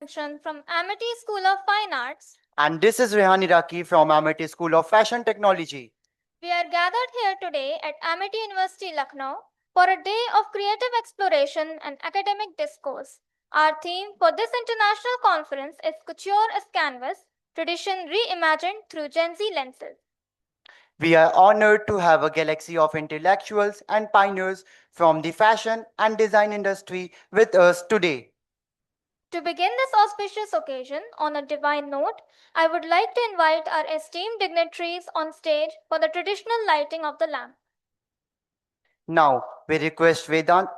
Function from Amity School of Fine Arts. And this is Rehan Iraqi from Amity School of Fashion Technology. We are gathered here today at Amity University, Lucknow, for a day of creative exploration and academic discourse. Our theme for this international conference is Couture as Canvas, Tradition Reimagined Through Gen Z Lenses. We are honored to have a galaxy of intellectuals and pioneers from the fashion and design industry with us today. To begin this auspicious occasion on a divine note, I would like to invite our esteemed dignitaries on stage for the traditional lighting of the lamp. Now, we request Vedant.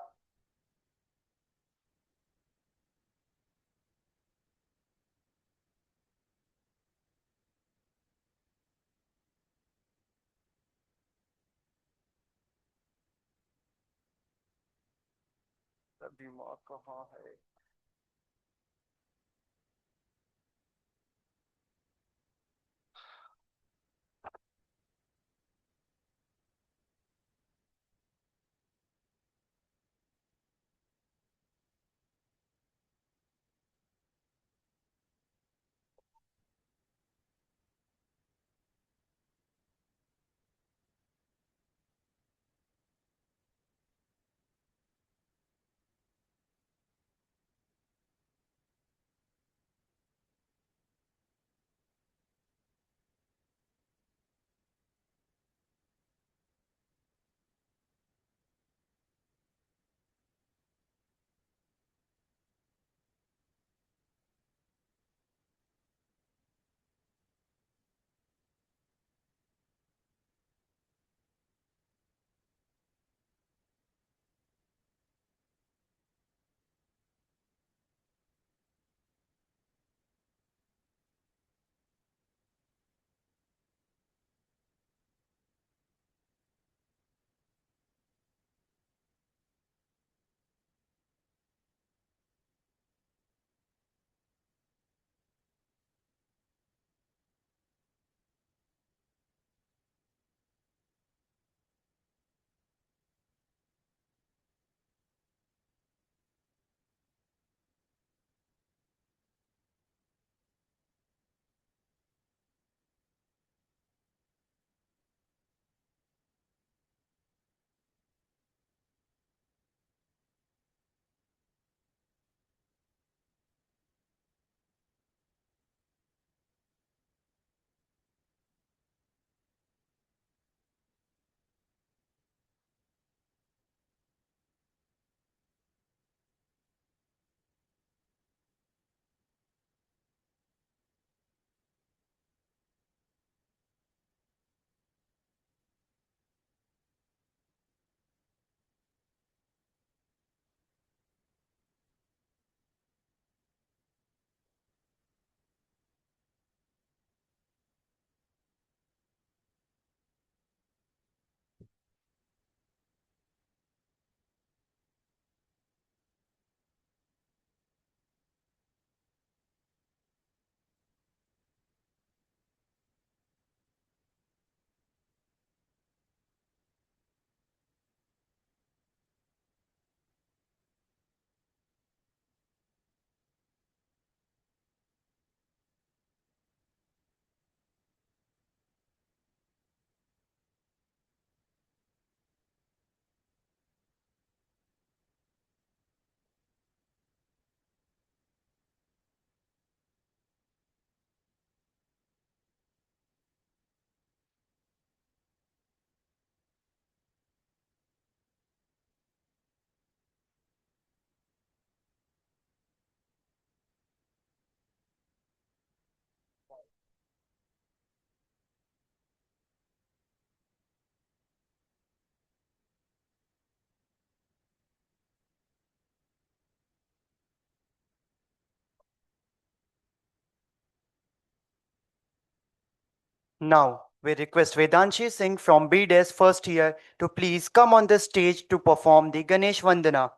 Now, we request Vedanshi Singh from BDS first year to please come on the stage to perform the Ganesh Vandana.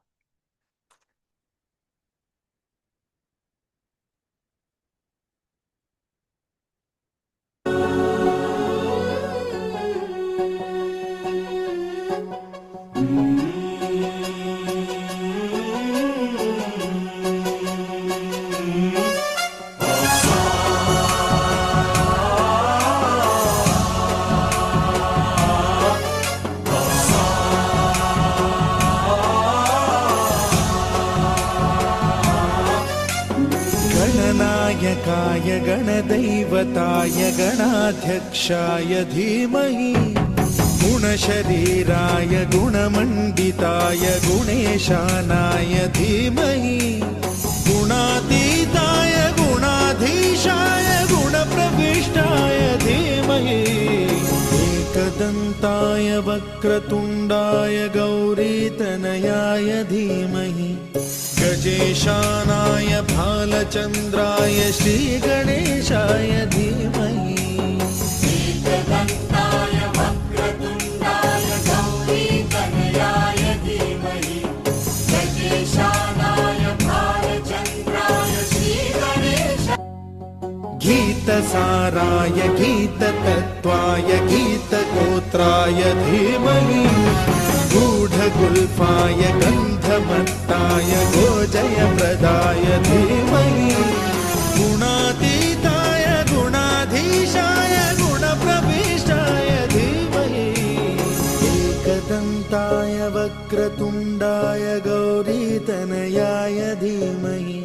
गणनायकाय गणदैवताय गणाध्यक्षाय धीमहि गुणशरीराय गुणमण्डिताय गुणेशानाय धीमहि गुणातीताय गुणाधीशाय गुणप्रविष्टाय धीमहि एकदन्ताय वक्रतुण्डाय गौरीतनयाय धीमहि गजेशानाय भालचन्द्राय श्रीगणेशाय धीमहि एकदन्ताय वक्रतुण्डाय गौरीतनयाय धीमहि गजेशानाय भालचन्द्राय श्रीगणेशाय गीतसाराय गीततत्त्वाय गीतगोत्राय धीमहि गूढगुल्फाय गन्धमत्ताय गोजयप्रदाय धीमहि गुणातीताय गुणाधीशाय गुणप्रविष्टाय धीमहि एकदन्ताय वक्रतुण्डाय गौरीतनयाय धीमहि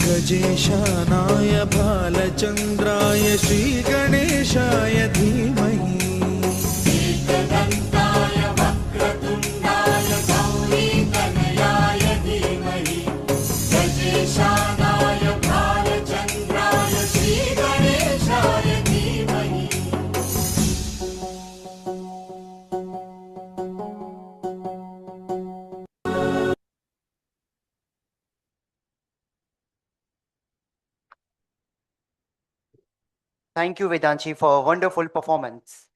गजेशानाय भालचन्द्राय श्रीगणेशाय धीमहि एकदन्ताय वक्रतुण्डाय गौरीतनयाय धीमहि गजेशानाय भालचन्द्राय श्रीगणेशाय धीमहि Thank you, Vedanshi, for a wonderful performance.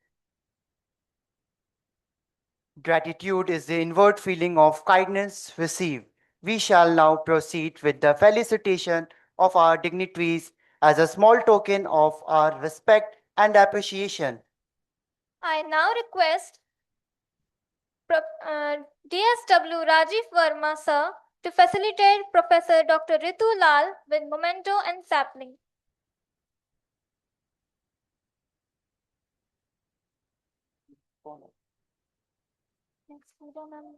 Gratitude is the inward feeling of kindness received. We shall now proceed with the felicitation of our dignitaries as a small token of our respect and appreciation. I now request DSW Rajiv Verma sir to facilitate Professor Dr. Ritu Lal with memento and sapling. Next, Pooja ma'am.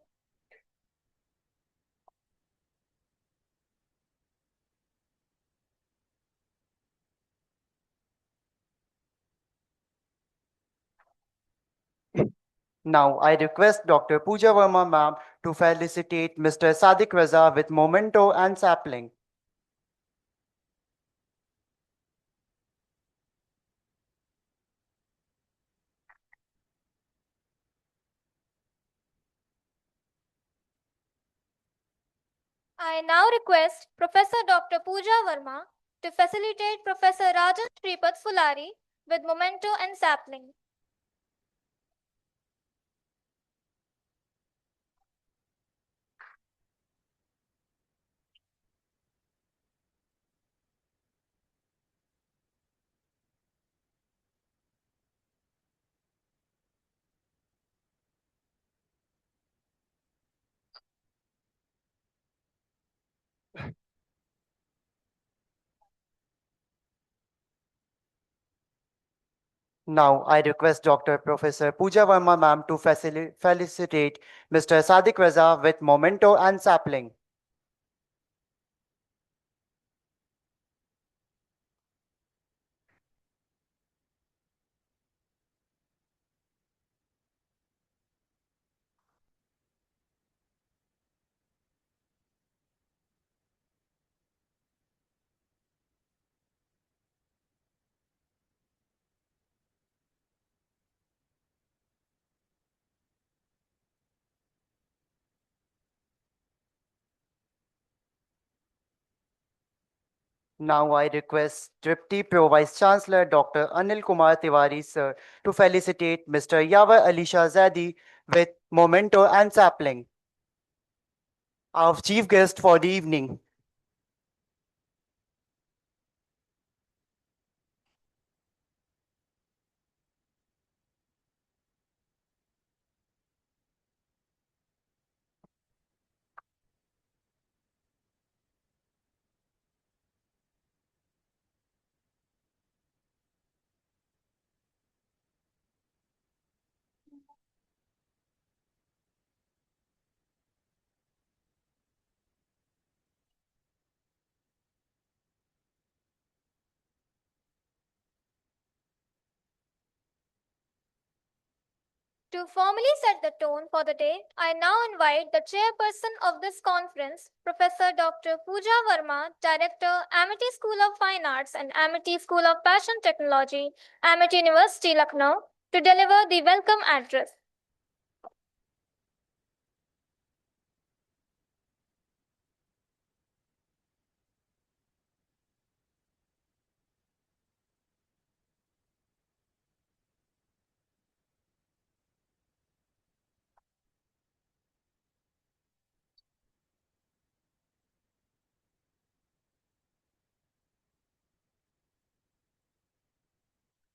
Now, I request Dr. Pooja Verma ma'am to felicitate Mr. Sadiq Raza with memento and sapling. I now request Professor Dr. Pooja Verma to facilitate Professor Rajan Sripat Fulari with memento and sapling. Now, I request Dr. Professor Pooja Verma ma'am to felicitate Mr. Sadiq Raza with memento and sapling. Now I request Deputy Pro Vice Chancellor Dr. Anil Kumar Tiwari sir to felicitate Mr. Yavar Alisha Zadi with memento and sapling. Our chief guest for the evening. To formally set the tone for the day, I now invite the chairperson of this conference, Professor Dr. Pooja Verma, Director, Amity School of Fine Arts and Amity School of Fashion Technology, Amity University, Lucknow, to deliver the welcome address.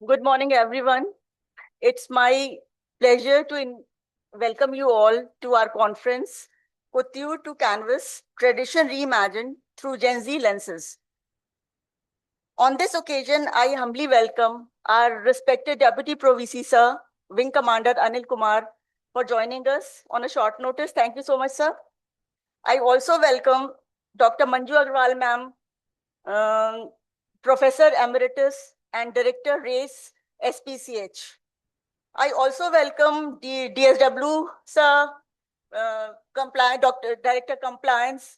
Good morning, everyone. It's my pleasure to welcome you all to our conference, Couture to Canvas, Tradition Reimagined Through Gen Z Lenses. On this occasion, I humbly welcome our respected Deputy Pro VC, Sir, Wing Commander Anil Kumar, for joining us on a short notice. Thank you so much, sir. I also welcome Dr. Manju Agrawal, ma'am, Professor Emeritus and Director Race SPCH. I also welcome the DSW, sir, Director Compliance.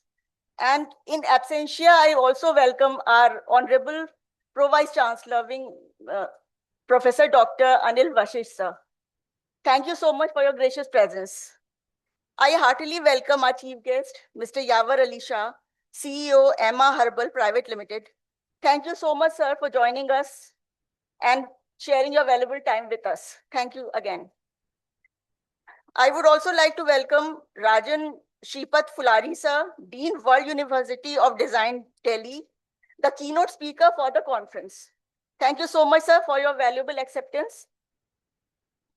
And in absentia, I also welcome our Honorable Pro Vice Chancellor, Professor Dr. Anil Vashish, sir. Thank you so much for your gracious presence. I heartily welcome our chief guest, Mr. Yavar Ali Shah, CEO, Emma Herbal Private Limited. Thank you so much, sir, for joining us and sharing your valuable time with us. Thank you again. I would also like to welcome Rajan Shripat Fulari, sir, Dean, World University of Design, Delhi, the keynote speaker for the conference. Thank you so much, sir, for your valuable acceptance.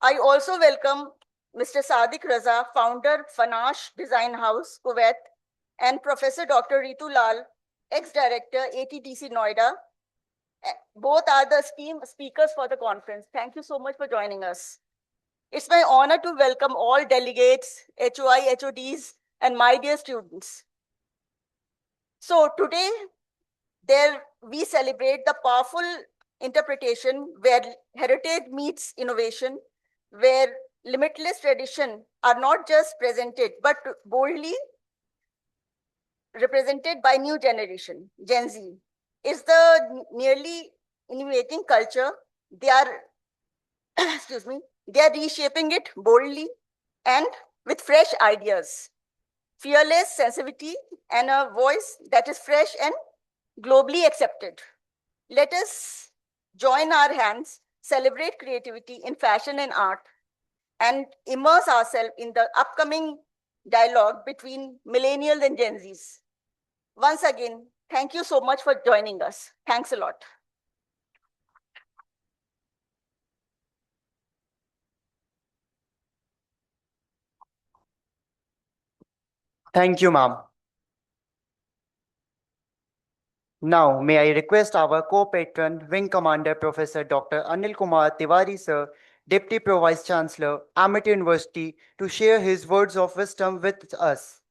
I also welcome Mr. Sadiq Raza, founder, Fanash Design House, Kuwait, and Professor Dr. Ritu Lal, ex-director, ATTC Noida. Both are the esteemed speakers for the conference. Thank you so much for joining us. It's my honor to welcome all delegates, HOI, HODs, and my dear students. So today, we celebrate the powerful interpretation where heritage meets innovation, where limitless tradition are not just presented, but boldly represented by new generation, Gen Z. Is the nearly innovating culture. They are, excuse me, they are reshaping it boldly and with fresh ideas, fearless sensitivity, and a voice that is fresh and globally accepted. Let us join our hands, celebrate creativity in fashion and art, and immerse ourselves in the upcoming dialogue between millennials and Gen Zs. Once again, thank you so much for joining us. Thanks a lot. Thank you, ma'am. Now, may I request our co-patron, Wing Commander Professor Dr. Anil Kumar Tiwari, sir, Deputy Pro Vice Chancellor, Amity University, to share his words of wisdom with us.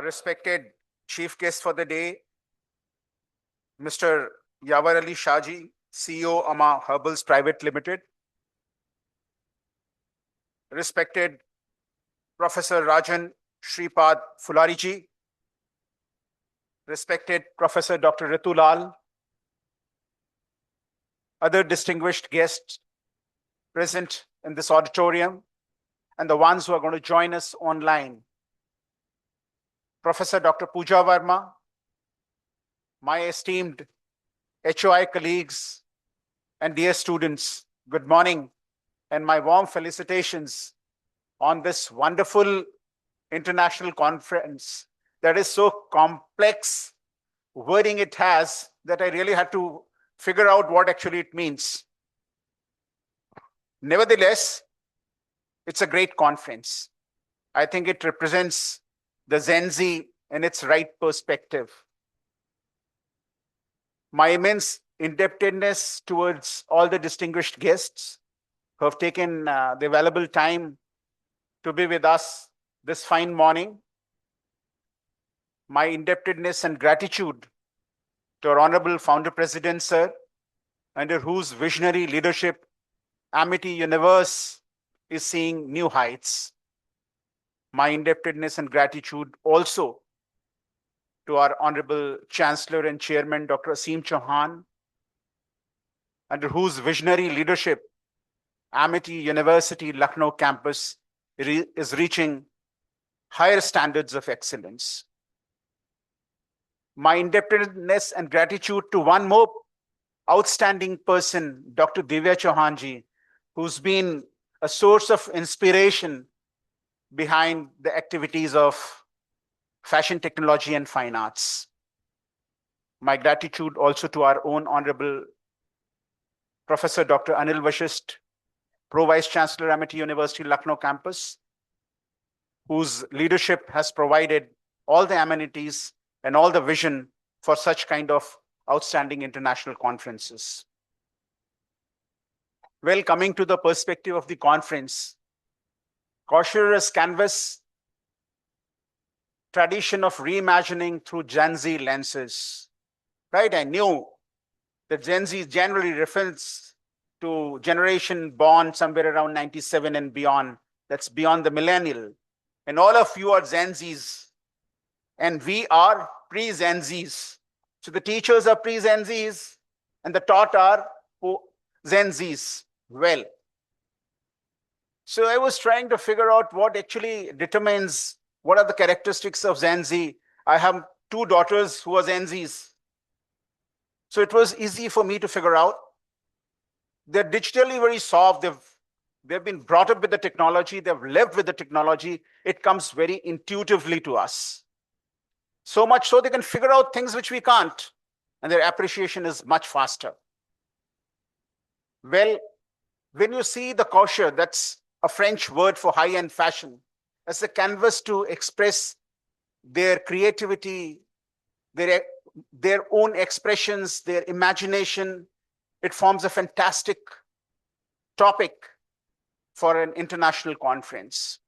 Respected chief guest for the day, Mr. Yavar Ali Shahji, CEO, Amma Herbals Private Limited. Respected Professor Rajan Shripad Fulariji. Respected Professor Dr. Ritu Lal. Other distinguished guests present in this auditorium, and the ones who are going to join us online. Professor Dr. Pooja Verma, my esteemed HOI colleagues and dear students, good morning, and my warm felicitations on this wonderful international conference that is so complex wording it has that I really had to figure out what actually it means. Nevertheless, it's a great conference. I think it represents the Gen Z in its right perspective. My immense indebtedness towards all the distinguished guests who have taken the valuable time to be with us this fine morning. My indebtedness and gratitude to our Honorable Founder President, sir, under whose visionary leadership Amity Universe is seeing new heights. My indebtedness and gratitude also to our Honorable Chancellor and Chairman, Dr. Aseem Chauhan, under whose visionary leadership Amity University Lucknow campus is reaching higher standards of excellence. My indebtedness and gratitude to one more outstanding person, Dr. Divya Chauhanji, who's been a source of inspiration behind the activities of fashion technology and fine arts. My gratitude also to our own Honorable Professor Dr. Anil Vashist, Pro Vice Chancellor, Amity University, Lucknow campus, whose leadership has provided all the amenities and all the vision for such kind of outstanding international conferences. Well, coming to the perspective of the conference, Couture has canvassed tradition of reimagining through Gen Z lenses. Right? I knew that Gen Z generally refers to generation born somewhere around 97 and beyond. That's beyond the millennial. And all of you are Gen Zs. And we are pre-Gen Zs. So the teachers are pre-Gen Zs and the taught are Gen Zs. Well, so I was trying to figure out what actually determines what are the characteristics of Gen Z. I have two daughters who are Gen Zs. So it was easy for me to figure out. They're digitally very soft. They've been brought up with the technology. They've lived with the technology. It comes very intuitively to us. So much so they can figure out things which we can't. And their appreciation is much faster. Well, when you see the couture, that's a French word for high-end fashion, as a canvas to express their creativity, their own expressions, their imagination, it forms a fantastic topic for an international conference.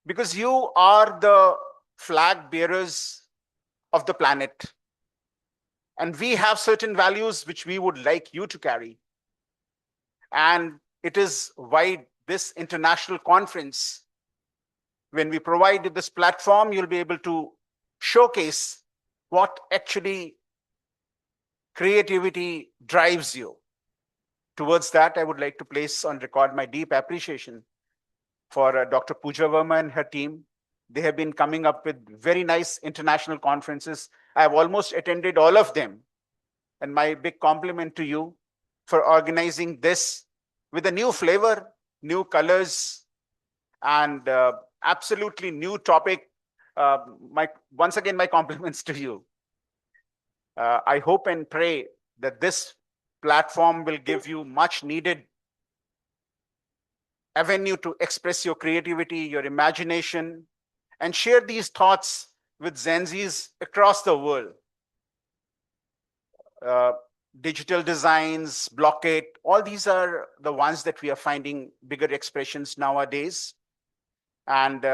Because you are the flag bearers of the planet. And we have certain values which we would like you to carry. And it is why this international conference, when we provide this platform, you'll be able to showcase what actually creativity drives you. Towards that, I would like to place on record my deep appreciation for Dr. Pooja Verma and her team. They have been coming up with very nice international conferences. I have almost attended all of them. And my big compliment to you for organizing this with a new flavor, new colors, and absolutely new topic. Once again, my compliments to you. I hope and pray that this platform will give you much needed avenue to express your creativity, your imagination, and share these thoughts with Gen Zs across the world. Digital designs, blockade, all these are the ones that we are finding bigger expressions nowadays. And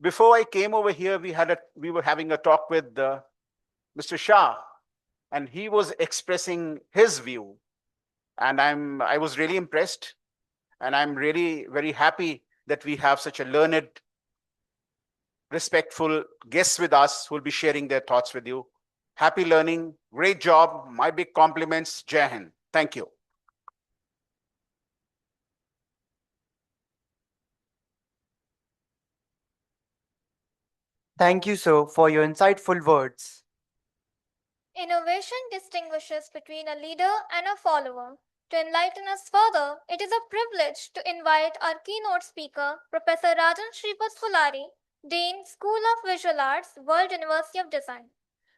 before I came over here, we were having a talk with Mr. Shah, and he was expressing his view. And I was really impressed. And I'm really very happy that we have such a learned, respectful guests with us who will be sharing their thoughts with you. Happy learning, great job, my big compliments, Jai Hind. Thank you. Thank you, sir, for your insightful words. Innovation distinguishes between a leader and a follower. To enlighten us further, it is a privilege to invite our keynote speaker, Professor Rajan Sripath Fulari, Dean, School of Visual Arts, World University of Design.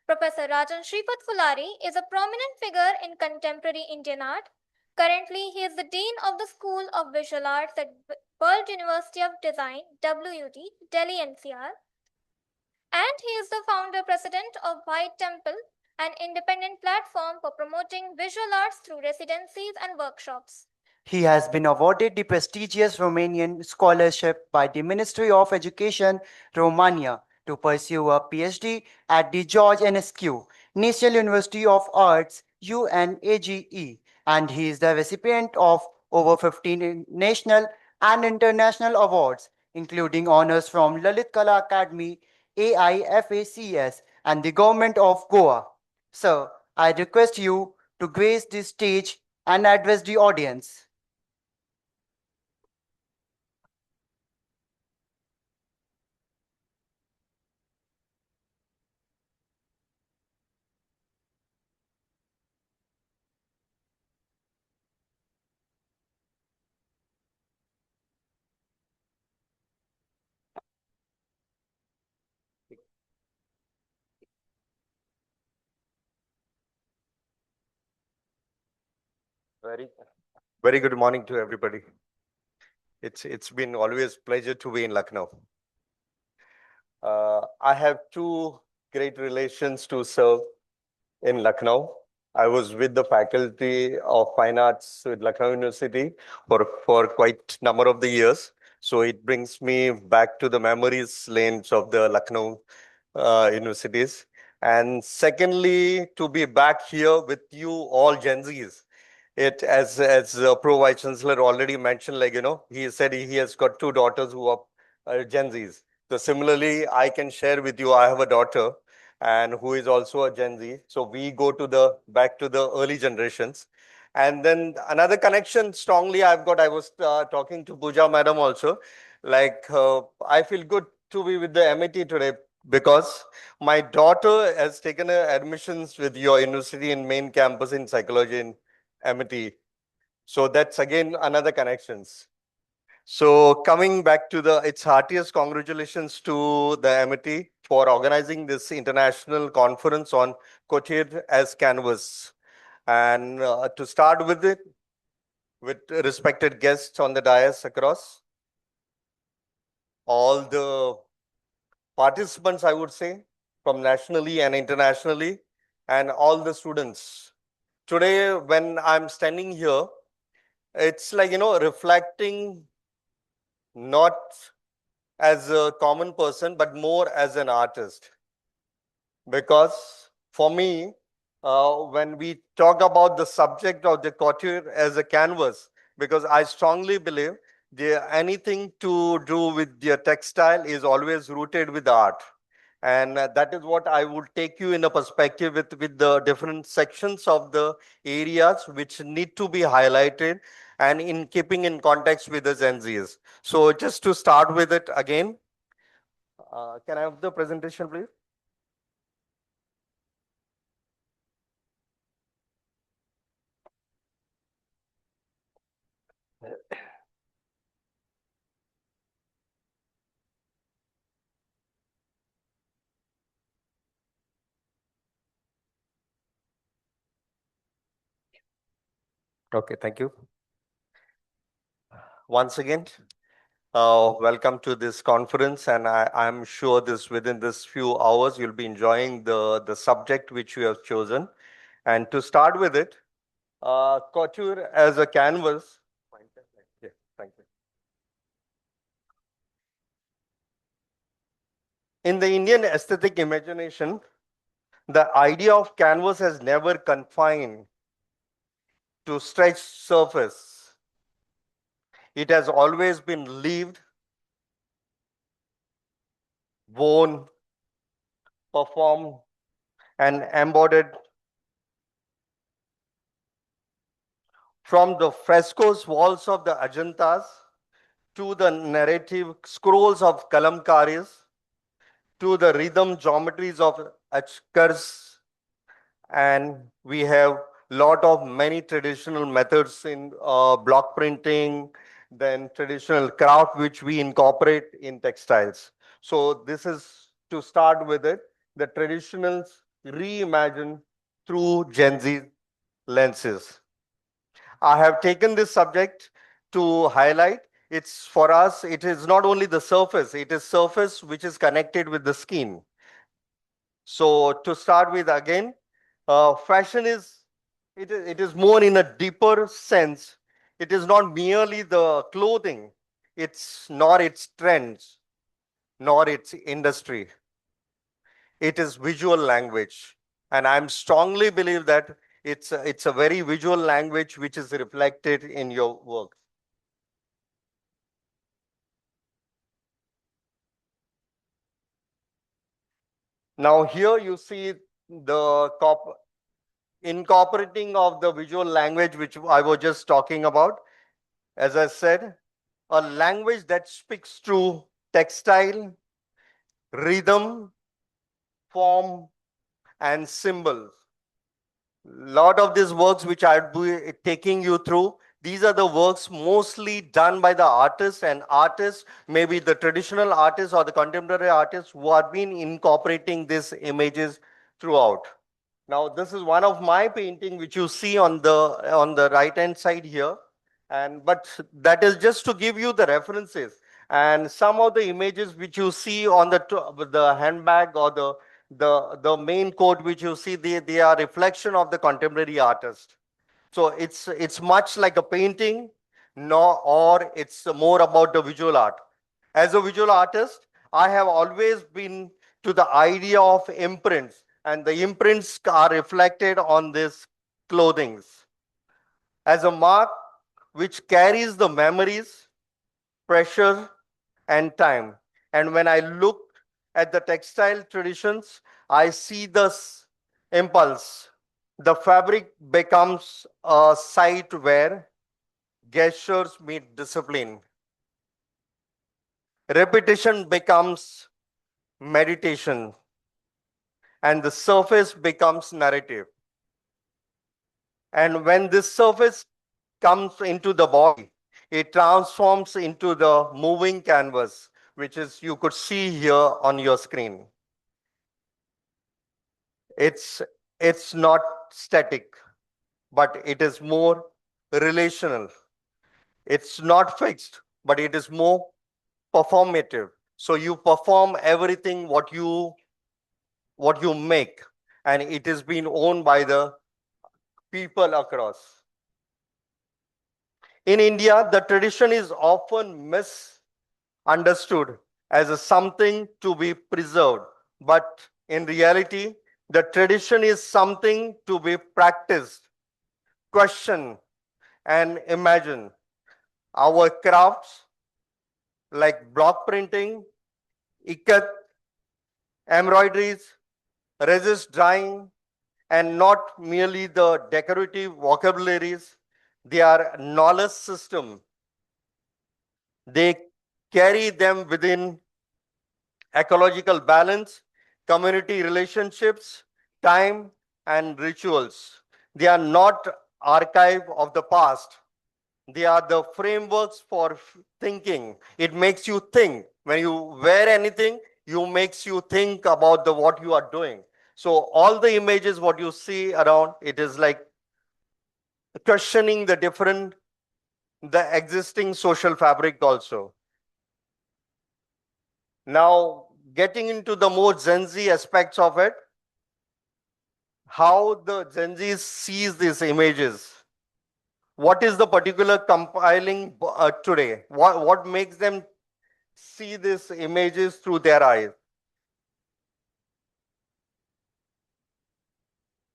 Professor Rajan Sripath Fulari is a prominent figure in contemporary Indian art. Currently, he is the Dean of the School of Visual Arts at World University of Design, WUD, Delhi NCR. And he is the founder president of White Temple, an independent platform for promoting visual arts through residencies and workshops. He has been awarded the prestigious Romanian scholarship by the Ministry of Education, Romania, to pursue a PhD at the George Enescu National University of Arts, UNAGE, and he is the recipient of over 15 national and international awards, including honors from Lalit Kala Academy, AIFACS, and the Government of Goa. Sir, I request you to grace the stage and address the audience. Very, very good morning to everybody. It's been always pleasure to be in Lucknow. I have two great relations to serve in Lucknow. I was with the Faculty of Fine Arts with Lucknow University for quite number of the years. So it brings me back to the memories lanes of the Lucknow universities. And secondly, to be back here with you all Gen Zs. It as Pro Vice Chancellor already mentioned, like he said he has got two daughters who are Gen Zs. So similarly, I can share with you. I have a daughter, and who is also a Gen Z. So we go to the back to the early generations, and then another connection strongly I've got. I was talking to Pooja Madam also. Like I feel good to be with the MIT today because my daughter has taken admissions with your university in main campus in psychology in MIT. So that's again another connections. So coming back to its heartiest congratulations to the MIT for organizing this international conference on Couture as Canvas. And to start with it, with respected guests on the dais across, all the participants, I would say, from nationally and internationally, and all the students. Today, when I'm standing here, it's like, reflecting not as a common person, but more as an artist. Because for me, when we talk about the subject of the couture as a canvas, because I strongly believe anything to do with the textile is always rooted with art. And that is what I would take you in a perspective with the different sections of the areas which need to be highlighted and in keeping in context with the Gen Zs. So just to start with it again, can I have the presentation, please? Okay, thank you. Once again, welcome to this conference, and I'm sure within this few hours you'll be enjoying the subject which you have chosen. And to start with it, couture as a canvas. Yeah, thank you. In the Indian aesthetic imagination, the idea of canvas has never confined to stretched surface. It has always been lived, worn, performed, and embodied from the frescoes walls of the Ajantas to the narrative scrolls of Kalamkaris to the rhythm geometries of Achkars, and we have lot of many traditional methods in block printing, then traditional craft which we incorporate in textiles. So this is to start with it, the traditionals reimagined through Gen Z lenses. I have taken this subject to highlight. It's for us, it is not only the surface, it is surface which is connected with the skin. So to start with again, fashion is, it is more in a deeper sense. It is not merely the clothing, it's nor its trends, nor its industry. It is visual language. And I'm strongly believe that it's a very visual language which is reflected in your work. Now here you see the incorporating of the visual language which I was just talking about. As I said, a language that speaks through textile, rhythm, form, and symbols. Lot of these works which I'll be taking you through, these are the works mostly done by the artists, and artists, maybe the traditional artists or the contemporary artists who have been incorporating these images throughout. Now, this is one of my painting which you see on the right hand side here. And but that is just to give you the references. And some of the images which you see on the handbag or the main coat which you see, they are reflection of the contemporary artist. So it's much like a painting, no, or it's more about the visual art. As a visual artist, I have always been to the idea of imprints, and the imprints are reflected on these clothings as a mark which carries the memories, pressure, and time. And when I look at the textile traditions, I see this impulse. The fabric becomes a site where gestures meet discipline. Repetition becomes meditation, and the surface becomes narrative. And when this surface comes into the body, it transforms into the moving canvas, which is you could see here on your screen. It's it's not static, but it is more relational. It's not fixed, but it is more performative. So you perform everything what you make, and it is being owned by the people across. In India, the tradition is often misunderstood as a something to be preserved, but in reality, the tradition is something to be practiced, questioned, and imagined. Our crafts like block printing, ikat, embroideries, resist drying, and not merely the decorative vocabularies, they are knowledge system. They carry them within ecological balance, community relationships, time, and rituals. They are not archive of the past. They are the frameworks for thinking. It makes you think. When you wear anything, you makes you think about the what you are doing. So all the images what you see around, it is like questioning the existing social fabric also. Now, getting into the more Gen Z aspects of it, how the Gen Z sees these images. What is the particular compiling today? What makes them see these images through their eyes?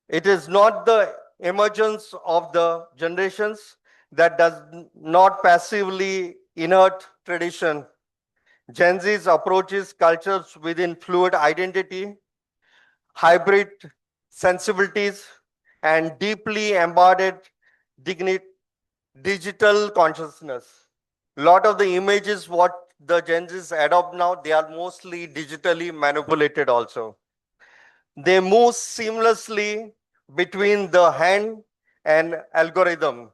It is not the emergence of the generations that does not passively inert tradition. Gen Z's approaches cultures within fluid identity, hybrid sensibilities, and deeply embodied digital consciousness. Lot of the images what the Gen Zs adopt now, they are mostly digitally manipulated also. They move seamlessly between the hand and algorithm,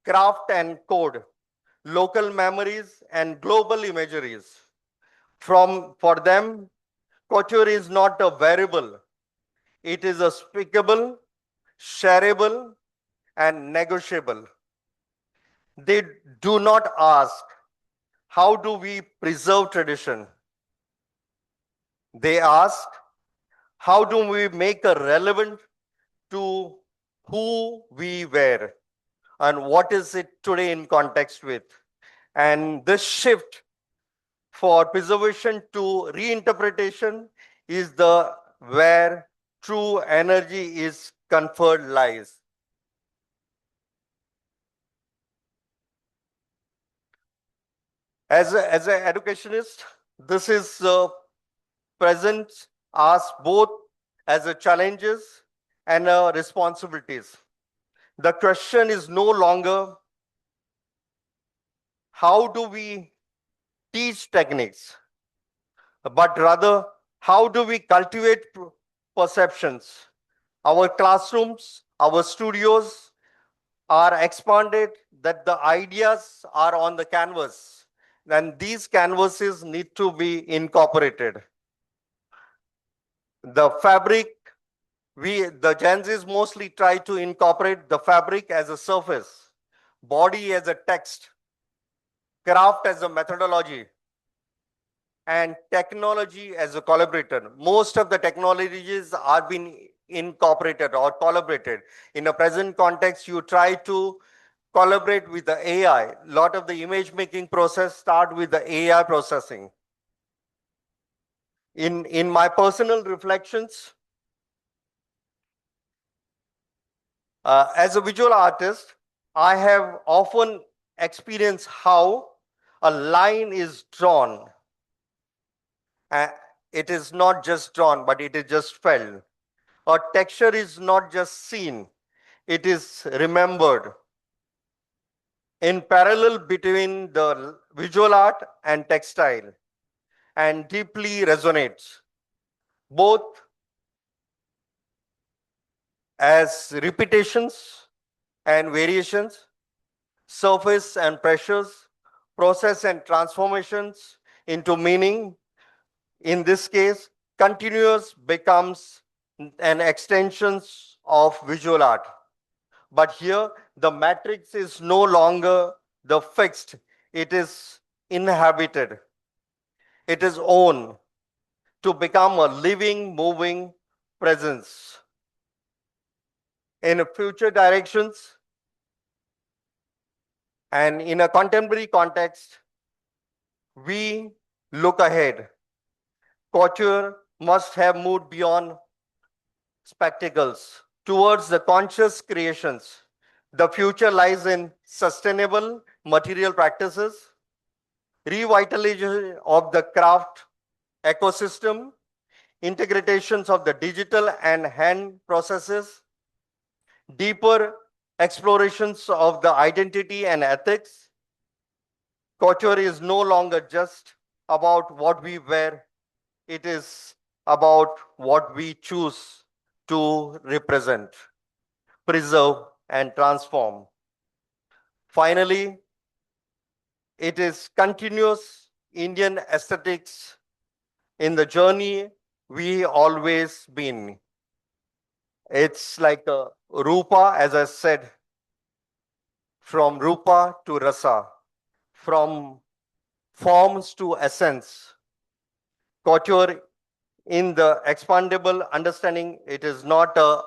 craft and code, local memories and global imageries. For them, couture is not a variable. It is a speakable, shareable, and negotiable. They do not ask, how do we preserve tradition? They ask, how do we make it relevant to who we were and what is it today in context with? And this shift for preservation to reinterpretation is the where true energy is conferred lies. As an educationist, this is present us both as a challenges and responsibilities. The question is no longer how do we teach techniques, but rather how do we cultivate perceptions. Our classrooms, our studios are expanded that the ideas are on the canvas, and these canvases need to be incorporated. The fabric, the Gen Zs mostly try to incorporate the fabric as a surface, body as a text, craft as a methodology, and technology as a collaborator. Most of the technologies are being incorporated or collaborated. In a present context, you try to collaborate with the AI. A lot of the image making process start with the AI processing. In my personal reflections, as a visual artist, I have often experienced how a line is drawn. It is not just drawn, but it is just felt. A texture is not just seen, it is remembered. In parallel between the visual art and textile, and deeply resonates, both as repetitions and variations, surface and pressures, process and transformations into meaning. In this case, continuous becomes an extension of visual art. But here, the matrix is no longer the fixed, it is inhabited, it is own to become a living, moving presence. In future directions and in a contemporary context, we look ahead. Couture must have moved beyond spectacles towards the conscious creations. The future lies in sustainable material practices, revitalization of the craft ecosystem, integrations of the digital and hand processes, deeper explorations of the identity and ethics. Couture is no longer just about what we wear, it is about what we choose to represent, preserve, and transform. Finally, it is continuous Indian aesthetics in the journey we always been. It's like a Rupa, as I said, from Rupa to Rasa, from forms to essence. Couture in the expandable understanding, it is not a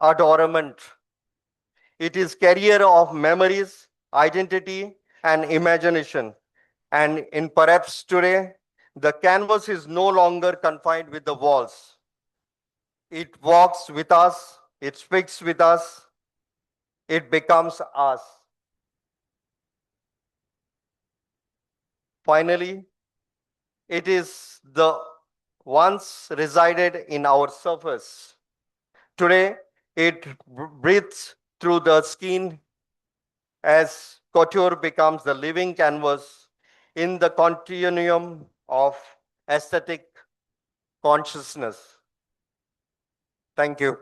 adornment. It is carrier of memories, identity, and imagination. And in perhaps today, the canvas is no longer confined with the walls. It walks with us, it speaks with us, it becomes us. Finally, it is the once resided in our surface. Today, it breathes through the skin as couture becomes the living canvas in the continuum of aesthetic consciousness. Thank you.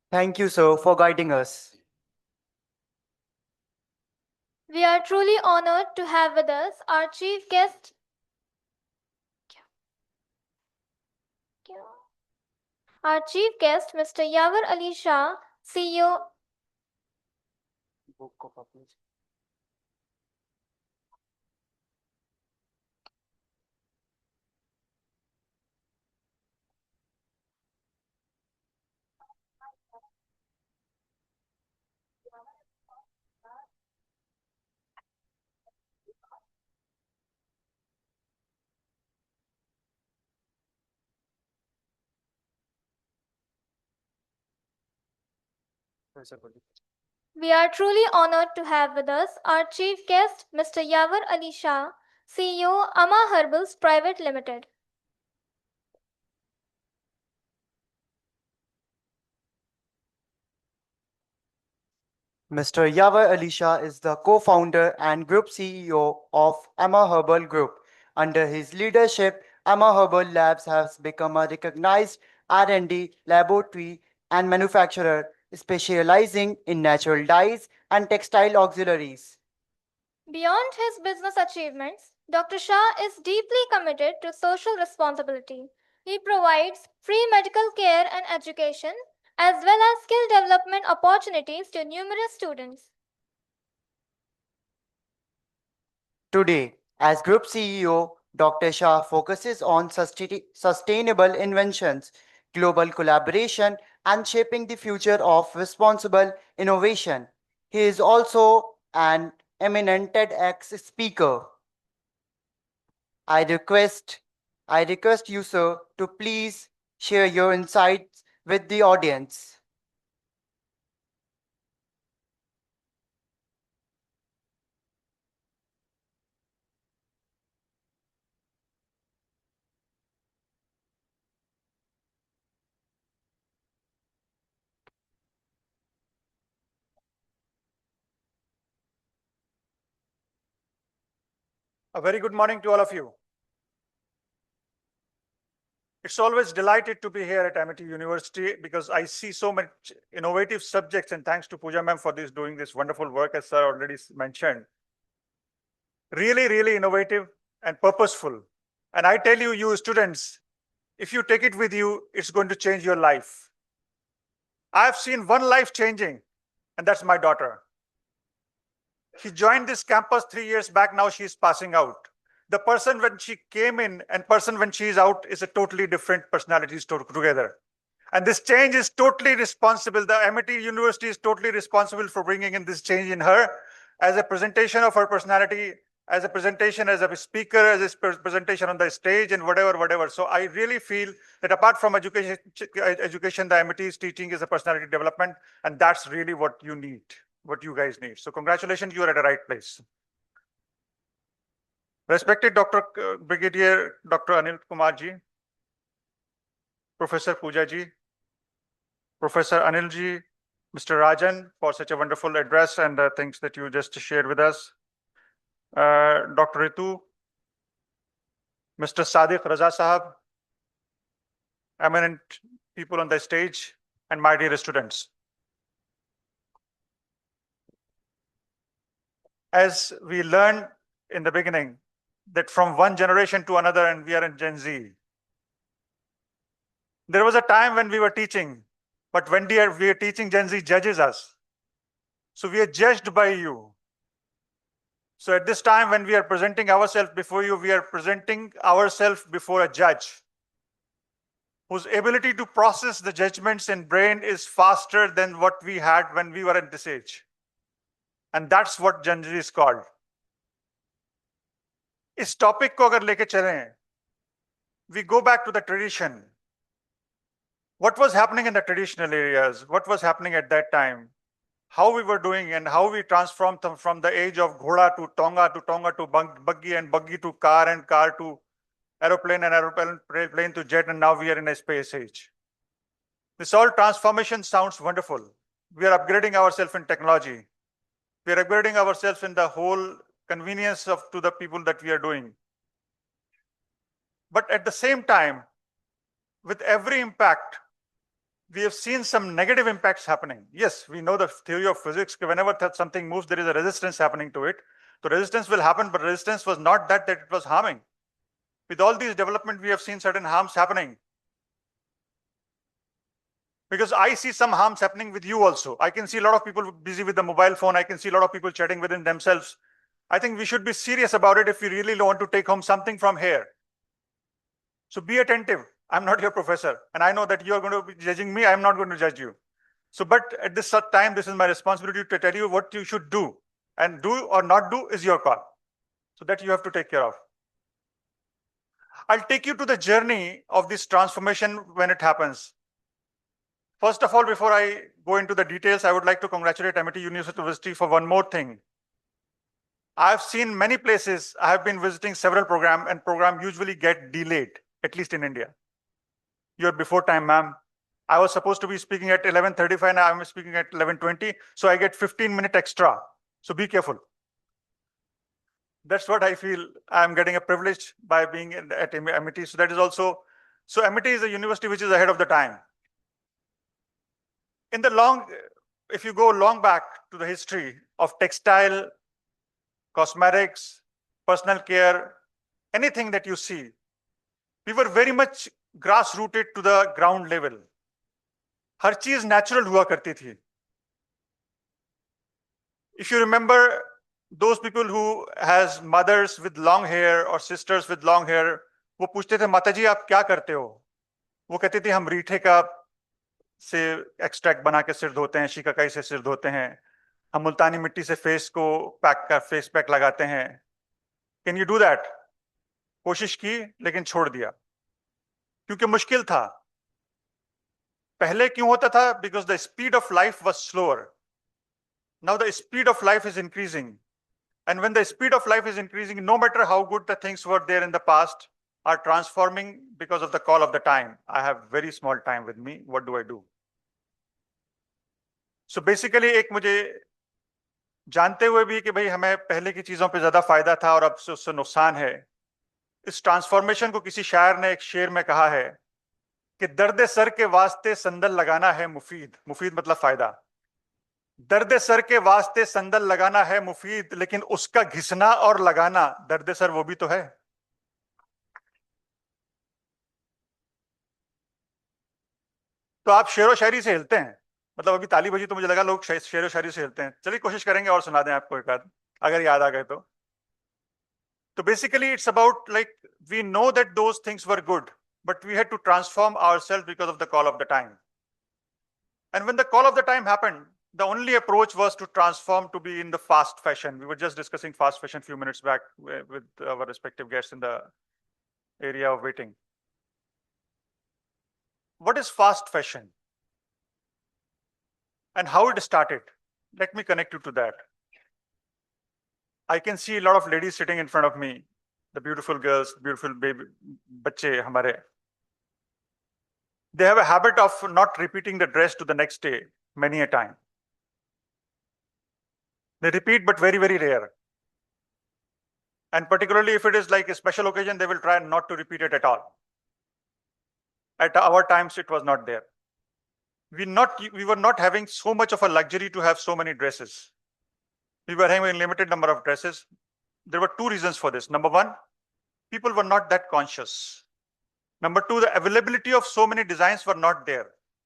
Thank you, sir, for guiding us. We are truly honored to have with us our chief guest. Our chief guest, Mr. Yavar Ali Shah, CEO. We are truly honored to have with us our chief guest, Mr. Yavar Ali Shah, CEO, Ama Herbals Private Limited. Mr. Yavar Alisha is the co-founder and group CEO of Amma Herbal Group. Under his leadership, Amma Herbal Labs has become a recognized R&D laboratory and manufacturer specializing in natural dyes and textile auxiliaries. Beyond his business achievements, Dr. Shah is deeply committed to social responsibility. He provides free medical care and education, as well as skill development opportunities to numerous students. Today, as Group CEO, Dr. Shah focuses on sustainable inventions, global collaboration, and shaping the future of responsible innovation. He is also an eminent TEDx speaker. I request, I request you, sir, to please share your insights with the audience. A very good morning to all of you. It's always delighted to be here at Amity University because I see so much innovative subjects, and thanks to Pooja ma'am for doing this wonderful work, as sir already mentioned. Really, really innovative and purposeful. And I tell you, you students, if you take it with you, it's going to change your life. I've seen one life changing, and that's my daughter. She joined this campus 3 years back. Now she's passing out. The person when she came in and person when she is out is a totally different personalities together. And this change is totally responsible. The MIT University is totally responsible for bringing in this change in her as a presentation of her personality, as a presentation as a speaker, as a presentation on the stage and whatever. So I really feel that apart from education, the MIT is teaching is a personality development. And that's really what you need, what you guys need. So congratulations, you are at the right place. Respected Dr. Brigadier Dr. Anil Kumar ji, Professor Pooja ji, Professor Anil ji, Mr. Rajan for such a wonderful address and things that you just shared with us. Dr. Ritu, Mr. Sadiq Raza Sahab, eminent people on the stage, and my dear students. As we learned in the beginning, that from one generation to another, and we are in Gen Z. There was a time when we were teaching, but when we are teaching, Gen Z judges us. So we are judged by you. So at this time, when we are presenting ourselves before you, we are presenting ourselves before a judge whose ability to process the judgments in brain is faster than what we had when we were at this age. And that's what Gen Z is called. इस topic को अगर लेके चलें, we go back to the tradition. What was happening in the traditional areas? What was happening at that time? How we were doing and how we transformed from the age of ghoda to tonga to buggy and buggy to car and car to aeroplane and aeroplane to jet, and now we are in a space age. This all transformation sounds wonderful. We are upgrading ourselves in technology. We are upgrading ourselves in the whole convenience to the people that we are doing. But at the same time, with every impact, we have seen some negative impacts happening. Yes, we know the theory of physics. Whenever something moves, there is a resistance happening to it. So resistance will happen, but resistance was not that it was harming. With all these development, we have seen certain harms happening. Because I see some harms happening with you also. I can see a lot of people busy with the mobile phone. I can see a lot of people chatting within themselves. I think we should be serious about it if we really want to take home something from here. So be attentive. I'm not your professor. And I know that you're going to be judging me. I'm not going to judge you. So, but at this time, this is my responsibility to tell you what you should do. And do or not do is your call. So that you have to take care of. I'll take you to the journey of this transformation when it happens. First of all, before I go into the details, I would like to congratulate Amity University for one more thing. I've seen many places, I have been visiting several programs, and programs usually get delayed, at least in India. You're before time, ma'am. I was supposed to be speaking at 11:35, now I'm speaking at 11:20, so I get 15-minute extra. So be careful. That's what I feel I'm getting a privilege by being at Amity. So that is also, so Amity is a university which is ahead of the time. In the if you go long back to the history of textile, cosmetics, personal care, anything that you see, we were very much grass-rooted to the ground level. हर चीज natural हुआ करती थी. If you remember those people who has mothers with long hair or sisters with long hair, वो पूछते थे माताजी आप क्या करते हो? वो कहती थी हम रीठे का से एक्सट्रैक्ट बना के सिर धोते हैं, शिकाकाई से सिर धोते हैं, हम मुल्तानी मिट्टी से फेस पैक लगाते हैं. Can you do that? कोशिश की लेकिन छोड़ दिया क्योंकि मुश्किल था. पहले क्यों होता था? Because the speed of life was slower. Now the speed of life is increasing, and when the speed of life is increasing, no matter how good the things were there in the past are transforming because of the call of the time. I have very small time with me. What do I do? So basically एक मुझे जानते हुए भी कि भाई हमें पहले की चीजों पे ज्यादा फायदा था और अब से उससे नुकसान है, इस ट्रांसफॉर्मेशन को किसी शायर ने एक शेर में कहा है कि दर्द सर के वास्ते संदल लगाना है मुफीद. मुफीद मतलब फायदा. दर्द सर के वास्ते संदल लगाना है मुफीद, लेकिन उसका घिसना और लगाना दर्द सर वो भी तो है. तो आप शेरो शायरी से हिलते हैं, मतलब अभी ताली बजी तो मुझे लगा लोग शेरो शायरी से हिलते हैं. चलिए कोशिश करेंगे और सुना दें आपको एक आध अगर याद आ गए तो. तो basically it's about like we know that those things were good, but we had to transform ourselves because of the call of the time. And when the call of the time happened, the only approach was to transform to be in the fast fashion. We were just discussing fast fashion a few minutes back with our respective guests in the area of waiting. What is fast fashion? And how it started? Let me connect you to that. I can see a lot of ladies sitting in front of me, the beautiful girls, beautiful baby, bacche hamare. They have a habit of not repeating the dress to the next day many a time. They repeat, but very, very rare. And particularly if it is like a special occasion, they will try not to repeat it at all. At our times, it was not there. We were not having so much of a luxury to have so many dresses. We were having a limited number of dresses. There were two reasons for this. Number one, people were not that conscious. Number two, the availability of so many designs were not there.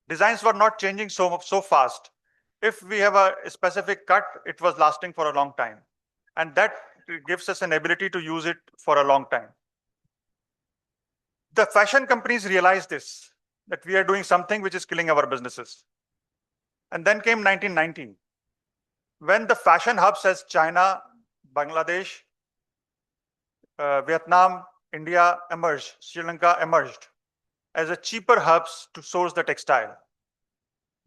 Designs were not changing so fast. If we have a specific cut, it was lasting for a long time. And that gives us an ability to use it for a long time. The fashion companies realized this, that we are doing something which is killing our businesses. And then came 1990, when the fashion hubs as China, Bangladesh, Vietnam, India emerged, Sri Lanka emerged as a cheaper hubs to source the textile.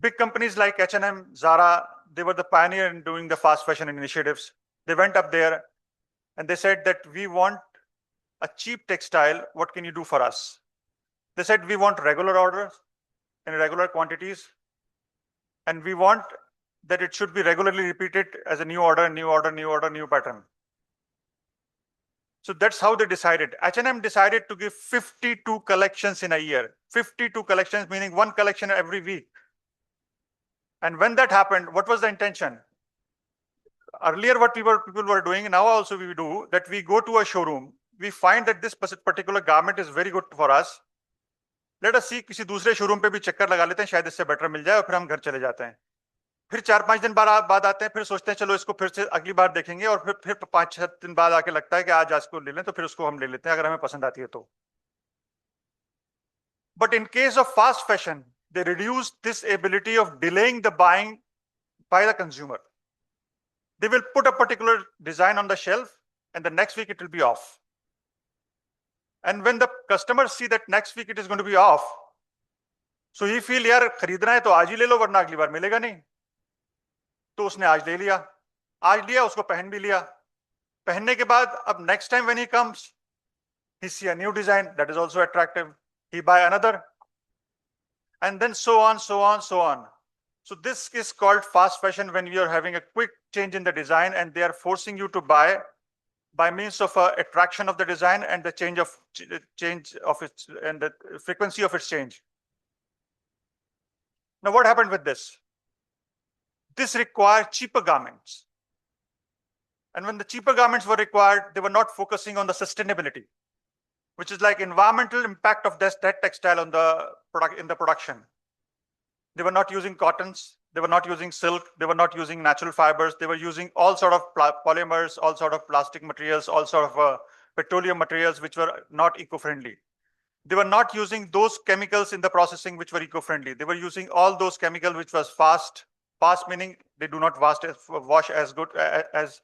Big companies like H&M, Zara, they were the pioneer in doing the fast fashion initiatives. They went up there and they said that we want a cheap textile. What can you do for us? They said we want regular orders in regular quantities, and we want that it should be regularly repeated as a new order, new order, new order, new pattern. So that's how they decided. H&M decided to give 52 collections in a year. 52 collections, meaning one collection every week. And when that happened, what was the intention? Earlier, what people were doing, now also we do, that we go to a showroom, we find that this particular garment is very good for us. Let us see, किसी दूसरे showroom पे भी चक्कर लगा लेते हैं, शायद इससे बेटर मिल जाए, और फिर हम घर चले जाते हैं. फिर 4-5 दिन बाद आते हैं, फिर सोचते हैं चलो इसको फिर से अगली बार देखेंगे, और फिर 5-6 दिन बाद आके लगता है कि आज इसको ले लें, तो फिर उसको हम ले लेते हैं अगर हमें पसंद आती है तो. But in case of fast fashion, they reduced this ability of delaying the buying by the consumer. They will put a particular design on the shelf and the next week it will be off. And when the customers see that next week it is going to be off, so he feel यार खरीदना है तो आज ही ले लो वरना अगली बार मिलेगा नहीं. तो उसने आज ले लिया, आज लिया, उसको पहन भी लिया. पहनने के बाद अब next time when he comes, he see a new design that is also attractive. He buy another, and then so on, so on, so on. So this is called fast fashion, when you are having a quick change in the design and they are forcing you to buy by means of attraction of the design and the change of its and the frequency of its change. Now, what happened with this? This required cheaper garments. And when the cheaper garments were required, they were not focusing on the sustainability, which is like environmental impact of that textile on the product in the production. They were not using cottons, they were not using silk, they were not using natural fibers, they were using all sort of polymers, all sort of plastic materials, all sort of petroleum materials which were not eco-friendly. They were not using those chemicals in the processing which were eco-friendly. They were using all those chemicals which was fast meaning they do not wash as good as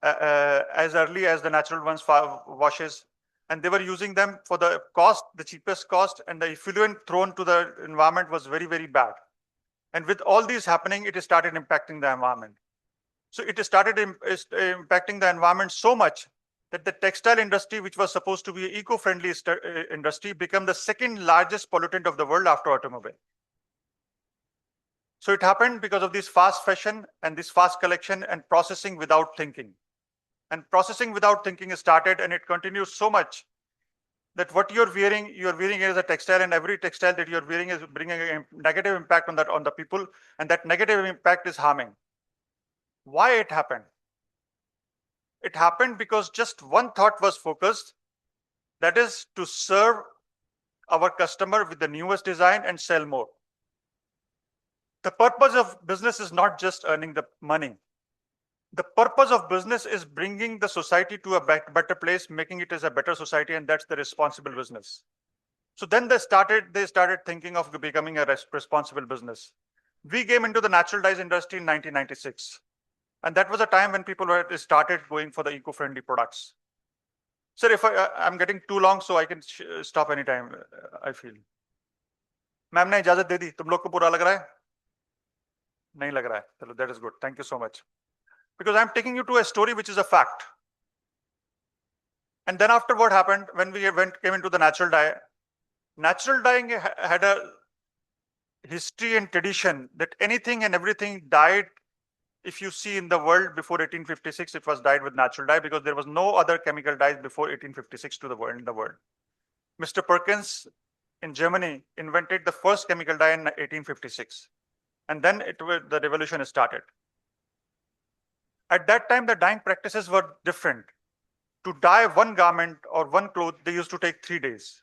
early as the natural ones washes. And they were using them for the cost, the cheapest cost, and the effluent thrown to the environment was very, very bad. And with all these happening, it started impacting the environment. So it started impacting the environment so much that the textile industry, which was supposed to be an eco-friendly industry, became the second largest pollutant of the world after automobile. So it happened because of this fast fashion and this fast collection and processing without thinking. And processing without thinking started, and it continues so much that what you're wearing as a textile, and every textile that you're wearing is bringing a negative impact on the people, and that negative impact is harming. Why it happened? It happened because just one thought was focused, that is to serve our customer with the newest design and sell more. The purpose of business is not just earning the money. The purpose of business is bringing the society to a better place, making it as a better society, and that's the responsible business. So then they started thinking of becoming a responsible business. We came into the natural dyes industry in 1996. And that was a time when people started going for the eco-friendly products. Sir, if I'm getting too long, so I can stop anytime, I feel. Ma'am ने इजाजत दे दी, तुम लोग को पूरा लग रहा है? नहीं लग रहा है, चलो, that is good. Thank you so much. Because I'm taking you to a story which is a fact. And then after what happened, when we came into the natural dyeing had a history and tradition that anything and everything dyed, if you see in the world before 1856, it was dyed with natural dye because there was no other chemical dyes before 1856 in the world. Mr. Perkins in Germany invented the first chemical dye in 1856. And then the revolution started. At that time, the dyeing practices were different. To dye one garment or one cloth, they used to take 3 days.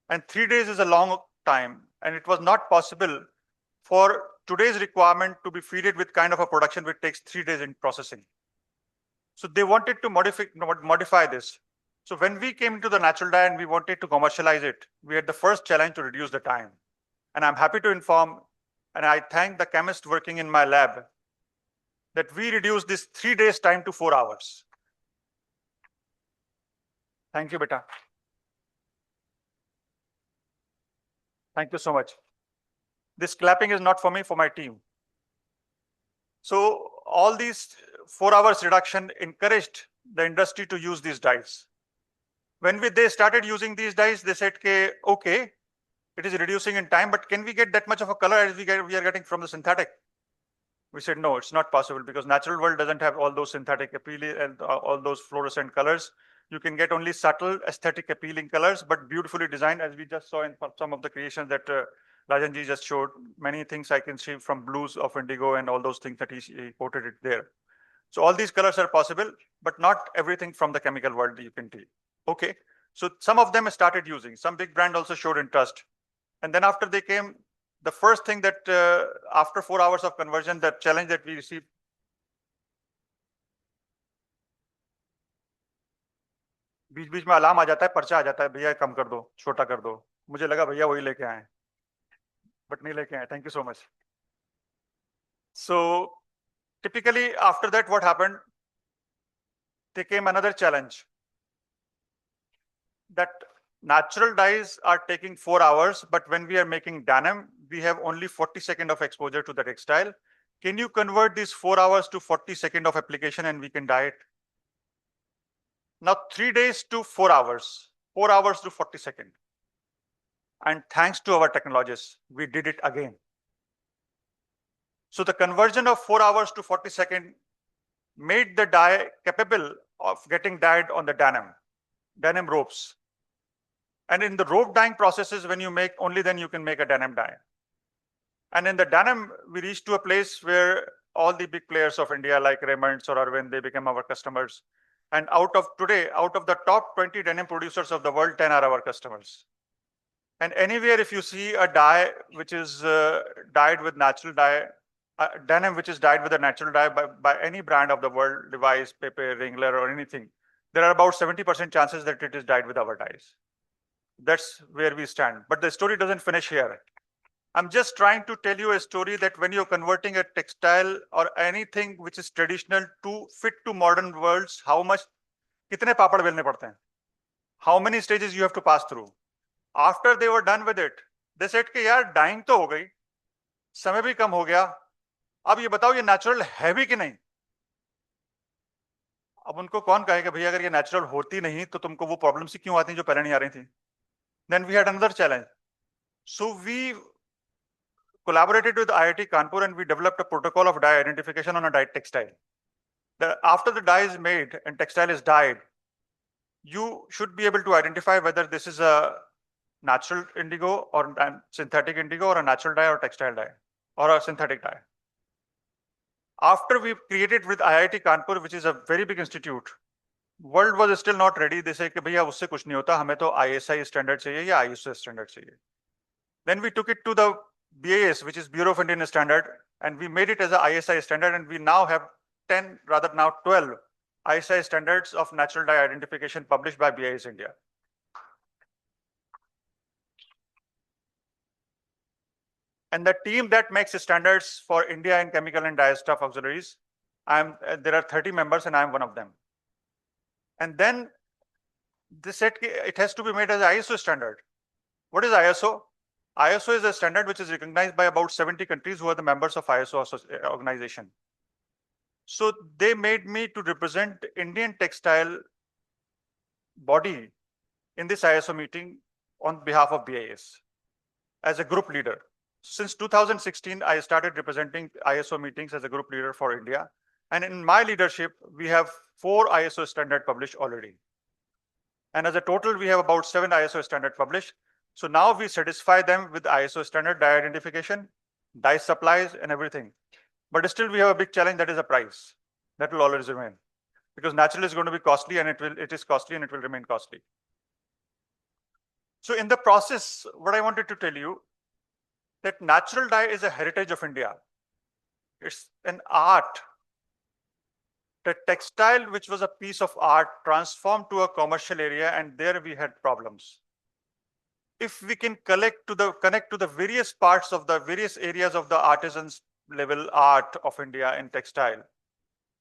And 3 days is a long time. And it was not possible for today's requirement to be fed with kind of a production which takes 3 days in processing. So they wanted to modify this. So when we came into the natural dye and we wanted to commercialize it, we had the first challenge to reduce the time. And I'm happy to inform, and I thank the chemist working in my lab, that we reduced this 3 days time to 4 hours. Thank you, beta. Thank you so much. This clapping is not for me, for my team. So all these 4 hours reduction encouraged the industry to use these dyes. When they started using these dyes, they said, okay, it is reducing in time, but can we get that much of a color as we are getting from the synthetic? We said, no, it's not possible because natural world doesn't have all those synthetic appeal and all those fluorescent colors. You can get only subtle, aesthetic, appealing colors, but beautifully designed, as we just saw in some of the creations that Rajanji just showed. Many things I can see from blues of indigo and all those things that he quoted it there. So all these colors are possible, but not everything from the chemical world you can take. Okay. So some of them started using, some big brand also showed interest. And then after they came, the first thing that after 4 hours of conversion, the challenge that we received, बीच बीच में alarm आ जाता है, पर्चा आ जाता है, भैया कम कर दो, छोटा कर दो. मुझे लगा भैया वही लेके आए, बट नहीं लेके आए. Thank you so much. So typically after that, what happened? There came another challenge that natural dyes are taking 4 hours, but when we are making denim, we have only 40 seconds of exposure to the textile. Can you convert these 4 hours to 40 seconds of application and we can dye it? Now 3 days to 4 hours, 4 hours to 40 seconds. And thanks to our technologists, we did it again. So the conversion of 4 hours to 40 seconds made the dye capable of getting dyed on the denim ropes. And in the rope dyeing processes, when you make, only then you can make a denim dye. And in the denim, we reached to a place where all the big players of India like Raymond's or Arvind, they became our customers. And out of the top 20 denim producers of the world, 10 are our customers. And anywhere, if you see a dye which is dyed with natural dye, denim which is dyed with a natural dye by any brand of the world, Levi's, Pepe, Wrangler, or anything, there are about 70% chances that it is dyed with our dyes. That's where we stand. But the story doesn't finish here. I'm just trying to tell you a story that when you're converting a textile or anything which is traditional to fit to modern worlds, how much, kitne papad belne padte hain? How many stages you have to pass through? After they were done with it, they said कि यार dyeing तो हो गई, समय भी कम हो गया, अब ये बताओ ये natural है भी कि नहीं? अब उनको कौन कहेगा भैया अगर ये natural होती नहीं तो तुमको वो problems ही क्यों आती जो पहले नहीं आ रही थी? Then we had another challenge. So we collaborated with IIT Kanpur and we developed a protocol of dye identification on a dyed textile. After the dye is made and textile is dyed, you should be able to identify whether this is a natural indigo or synthetic indigo or a natural dye or textile dye or a synthetic dye. After we created with IIT Kanpur, which is a very big institute, world was still not ready. They say कि भैया उससे कुछ नहीं होता, हमें तो ISI standard चाहिए या ISO standard चाहिए. Then we took it to the BIS, which is Bureau of Indian Standard, and we made it as a ISI standard, and we now have 10, rather now 12 ISI standards of natural dye identification published by BIS India. And the team that makes standards for India in chemical and dye stuff auxiliaries, there are 30 members and I am one of them. And then they said it has to be made as an ISO standard. What is ISO? ISO is a standard which is recognized by about 70 countries who are the members of ISO organization. So they made me to represent Indian textile body in this ISO meeting on behalf of BIS as a group leader. Since 2016, I started representing ISO meetings as a group leader for India. And in my leadership, we have 4 ISO standards published already. And as a total, we have about 7 ISO standards published. So now we satisfy them with ISO standard dye identification, dye supplies, and everything. But still, we have a big challenge, that is a price. That will always remain. Because natural is going to be costly, and it is costly, and it will remain costly. So in the process, what I wanted to tell you, that natural dye is a heritage of India. It's an art. The textile, which was a piece of art, transformed to a commercial area, and there we had problems. If we can connect to the various parts of the various areas of the artisans level art of India in textile,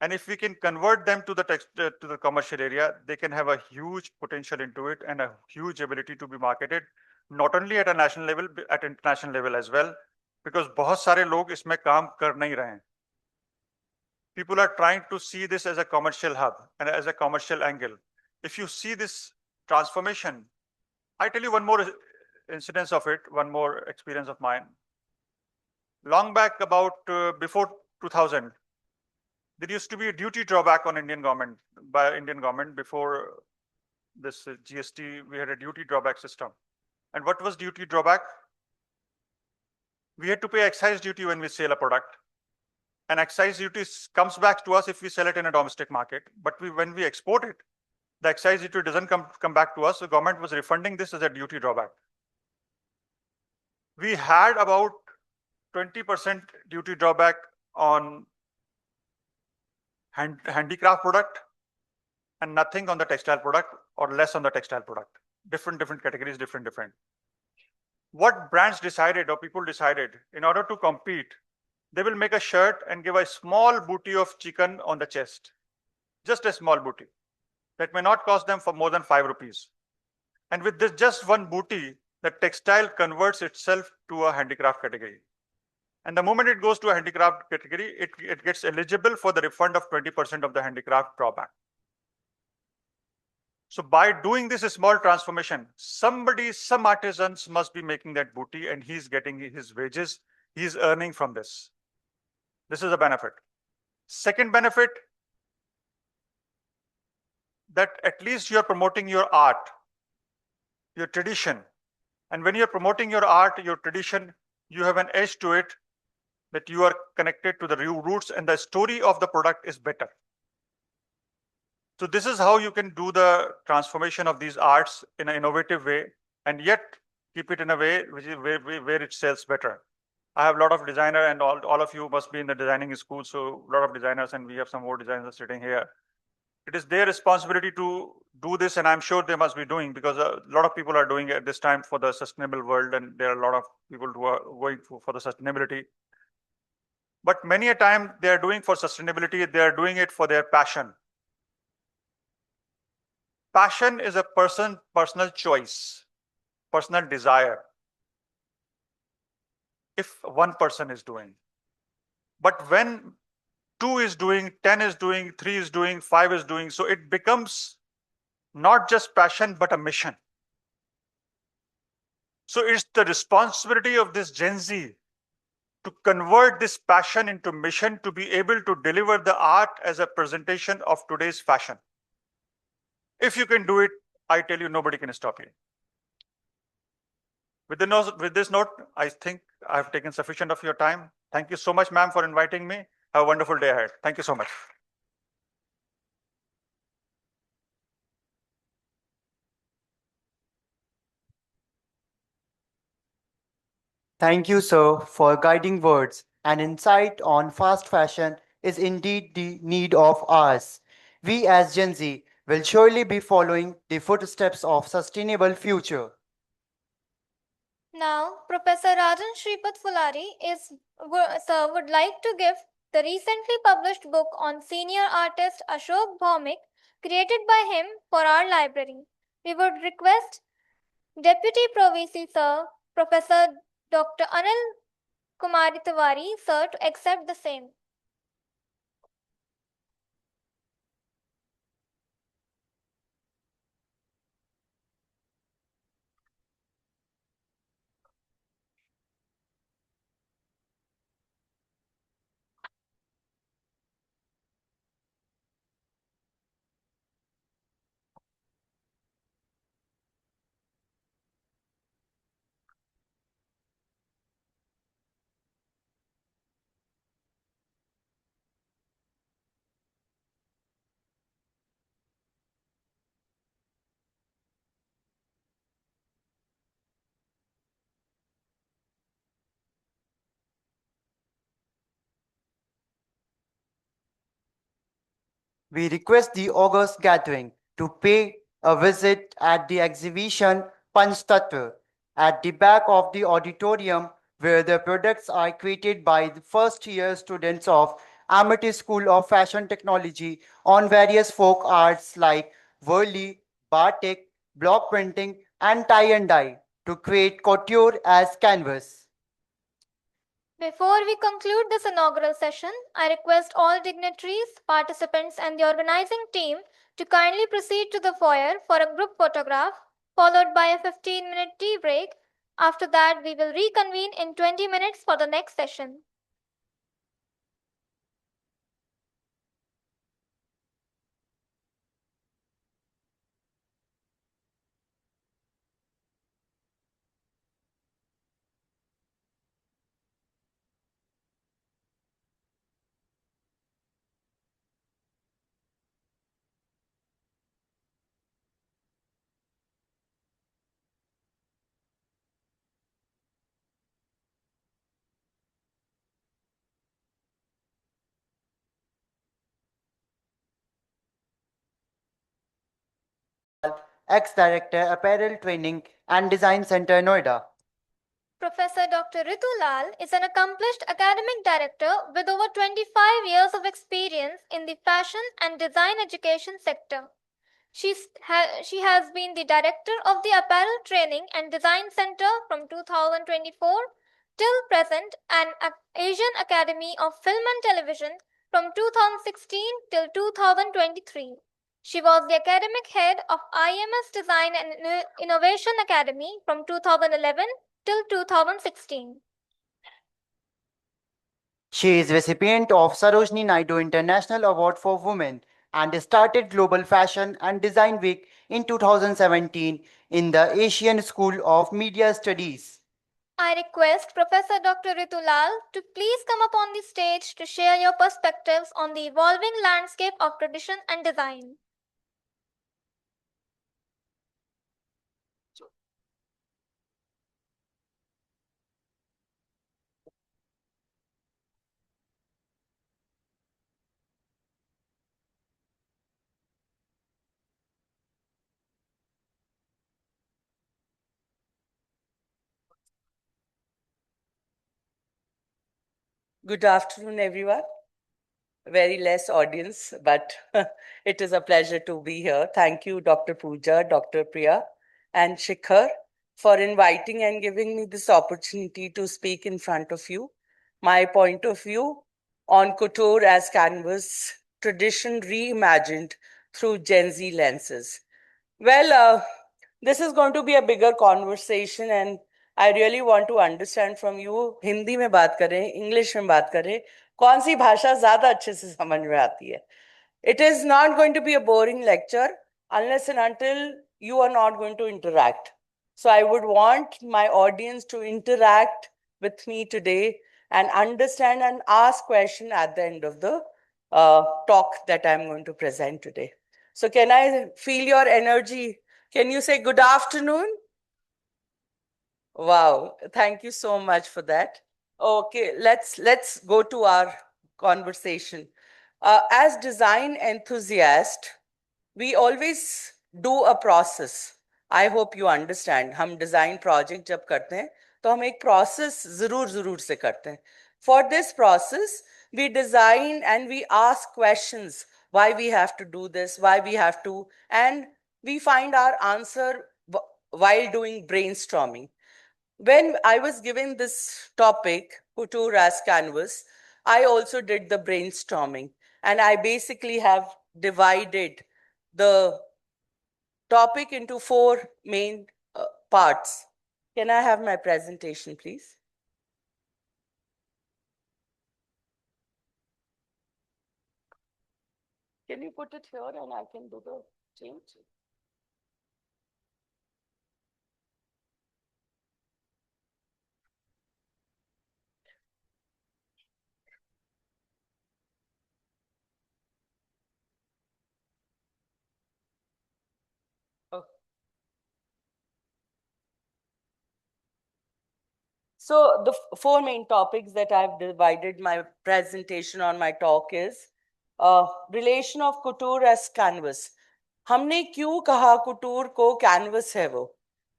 and if we can convert them to the commercial area, they can have a huge potential into it and a huge ability to be marketed, not only at a national level, but at international level as well, because बहुत सारे लोग इसमें काम कर नहीं रहे हैं. People are trying to see this as a commercial hub and as a commercial angle. If you see this transformation, I tell you one more incidence of it, one more experience of mine. Long back, about before 2000, there used to be a duty drawback on Indian government before this GST, we had a duty drawback system. And what was duty drawback? We had to pay excise duty when we sell a product. And excise duty comes back to us if we sell it in a domestic market. But when we export it, the excise duty doesn't come back to us. The government was refunding this as a duty drawback. We had about 20% duty drawback on handicraft product and nothing on the textile product, or less on the textile product. Different categories, different. What brands decided or people decided, in order to compete, they will make a shirt and give a small booty of chicken on the chest. Just a small booty. That may not cost them for more than 5 rupees. And with this just one booty, the textile converts itself to a handicraft category. And the moment it goes to a handicraft category, it gets eligible for the refund of 20% of the handicraft drawback. So by doing this small transformation, some artisans must be making that booty and he's getting his wages. He's earning from this. This is a benefit. Second benefit, that at least you're promoting your art, your tradition. And when you're promoting your art, your tradition, you have an edge to it, that you are connected to the roots and the story of the product is better. So this is how you can do the transformation of these arts in an innovative way and yet keep it in a way which is where it sells better. I have a lot of designer, and all of you must be in the designing school. So a lot of designers, and we have some more designers sitting here. It is their responsibility to do this, and I'm sure they must be doing, because a lot of people are doing it at this time for the sustainable world, and there are a lot of people who are going for the sustainability. But many a time they are doing for sustainability, they are doing it for their passion. Passion is a personal choice, personal desire. If one person is doing, but when 2 is doing, 10 is doing, 3 is doing, 5 is doing, so it becomes not just passion, but a mission. So it's the responsibility of this Gen Z to convert this passion into mission, to be able to deliver the art as a presentation of today's fashion. If you can do it, I tell you, nobody can stop you. With this note, I think I've taken sufficient of your time. Thank you so much, ma'am, for inviting me. Have a wonderful day ahead. Thank you so much. Thank you, sir, for guiding words. An insight on fast fashion is indeed the need of ours. We as Gen Z will surely be following the footsteps of sustainable future. Now, Professor Rajan Sripat Fulari sir would like to give the recently published book on senior artist Ashok Bhaumik, created by him, for our library. We would request Deputy Pro VC Sir, Professor Dr. Anil Kumari Tiwari Sir, to accept the same. We request the August gathering to pay a visit at the exhibition Panch Tattva at the back of the auditorium, where the products are created by the first year students of Amity School of Fashion Technology on various folk arts like Worli, batik, block printing, and tie and dye to create couture as canvas. Before we conclude this inaugural session, I request all dignitaries, participants, and the organizing team to kindly proceed to the foyer for a group photograph, followed by a 15-minute tea break. After that, we will reconvene in 20 minutes for the next session. ex-director, Apparel Training and Design Center, Noida. Professor Dr. Ritu Lal is an accomplished academic director with over 25 years of experience in the fashion and design education sector. She has been the director of the Apparel Training and Design Center from 2024 till present and Asian Academy of Film and Television from 2016 till 2023. She was the academic head of IMS Design and Innovation Academy from 2011 till 2016. She is recipient of Sarojini Naidu International Award for Women and started Global Fashion and Design Week in 2017 in the Asian School of Media Studies. I request Professor Dr. Ritu Lal to please come up on the stage to share your perspectives on the evolving landscape of tradition and design. Good afternoon, everyone. Very less audience, but it is a pleasure to be here. Thank you, Dr. Pooja, Dr. Priya, and Shikhar for inviting and giving me this opportunity to speak in front of you. My point of view on couture as canvas, tradition reimagined through Gen Z lenses. Well, this is going to be a bigger conversation and I really want to understand from you, Hindi में बात करें, English में बात करें, कौन सी भाषा ज्यादा अच्छे से समझ में आती है? It is not going to be a boring lecture unless and until you are not going to interact. So I would want my audience to interact with me today and understand and ask questions at the end of the talk that I'm going to present today. So can I feel your energy? Can you say good afternoon? Wow, thank you so much for that. Okay, let's go to our conversation. As design enthusiast, we always do a process. I hope you understand. हम design project जब करते हैं, तो हम एक process जरूर से करते हैं. For this process, we design and we ask questions why we have to do this, why we have to, and we find our answer while doing brainstorming. When I was given this topic, couture as canvas, I also did the brainstorming and I basically have divided the topic into four main parts. Can I have my presentation, please? Can you put it here and I can do the change? Oh. So the four main topics that I've divided my presentation on my talk is relation of couture as canvas. हमने क्यों कहा couture को canvas है वो?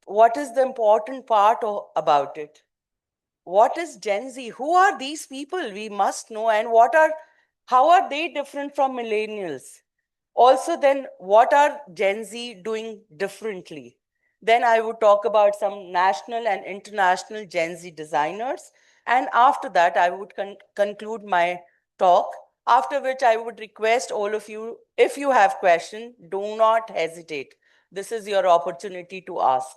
What is the important part about it? What is Gen Z? Who are these people? We must know. And how are they different from millennials? Also, then, what are Gen Z doing differently? Then I would talk about some national and international Gen Z designers. And after that, I would conclude my talk, after which I would request all of you, if you have questions, do not hesitate. This is your opportunity to ask.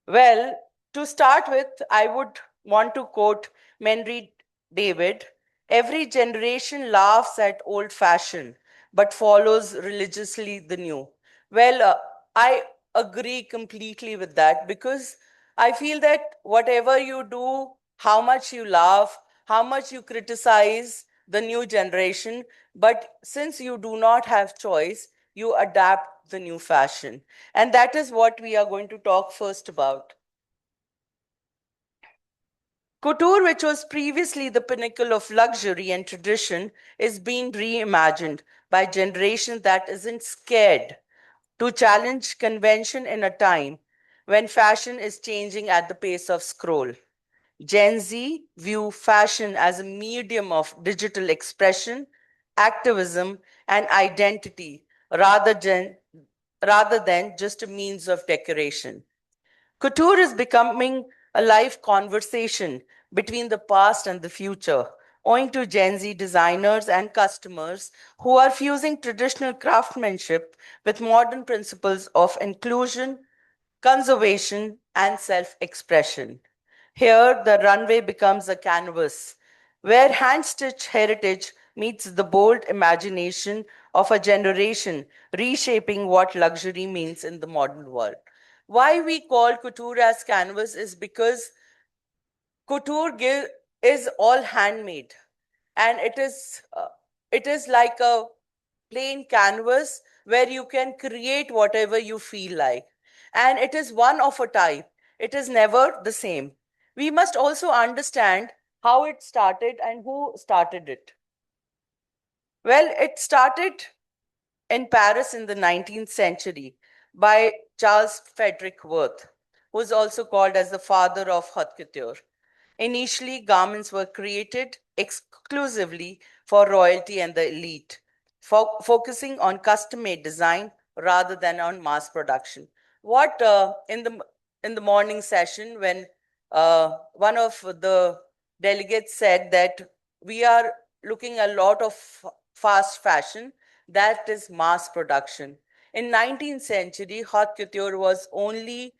Well, to start with, I would want to quote Henry David. Every generation laughs at old fashioned, but follows religiously the new. Well, I agree completely with that because I feel that whatever you do, how much you laugh, how much you criticize the new generation, but since you do not have choice, you adapt the new fashion. And that is what we are going to talk first about. Couture, which was previously the pinnacle of luxury and tradition, is being reimagined by a generation that isn't scared to challenge convention in a time when fashion is changing at the pace of scroll. Gen Z view fashion as a medium of digital expression, activism, and identity rather than just a means of decoration. Couture is becoming a live conversation between the past and the future, owing to Gen Z designers and customers who are fusing traditional craftsmanship with modern principles of inclusion, conservation, and self expression. Here, the runway becomes a canvas where hand stitched heritage meets the bold imagination of a generation reshaping what luxury means in the modern world. Why we call couture as canvas is because is all handmade, and it is like a plain canvas where you can create whatever you feel like, and it is one of a type. It is never the same. We must also understand how it started and who started it. Well, it started in Paris in the 19th century by Charles Frederick Worth, who is also called as the father of haute couture. Initially, garments were created exclusively for royalty and the elite, focusing on custom made design rather than on mass production. What in the morning session, when one of the delegates said that we are looking a lot of fast fashion, that is mass production. In 19th century, haute couture was only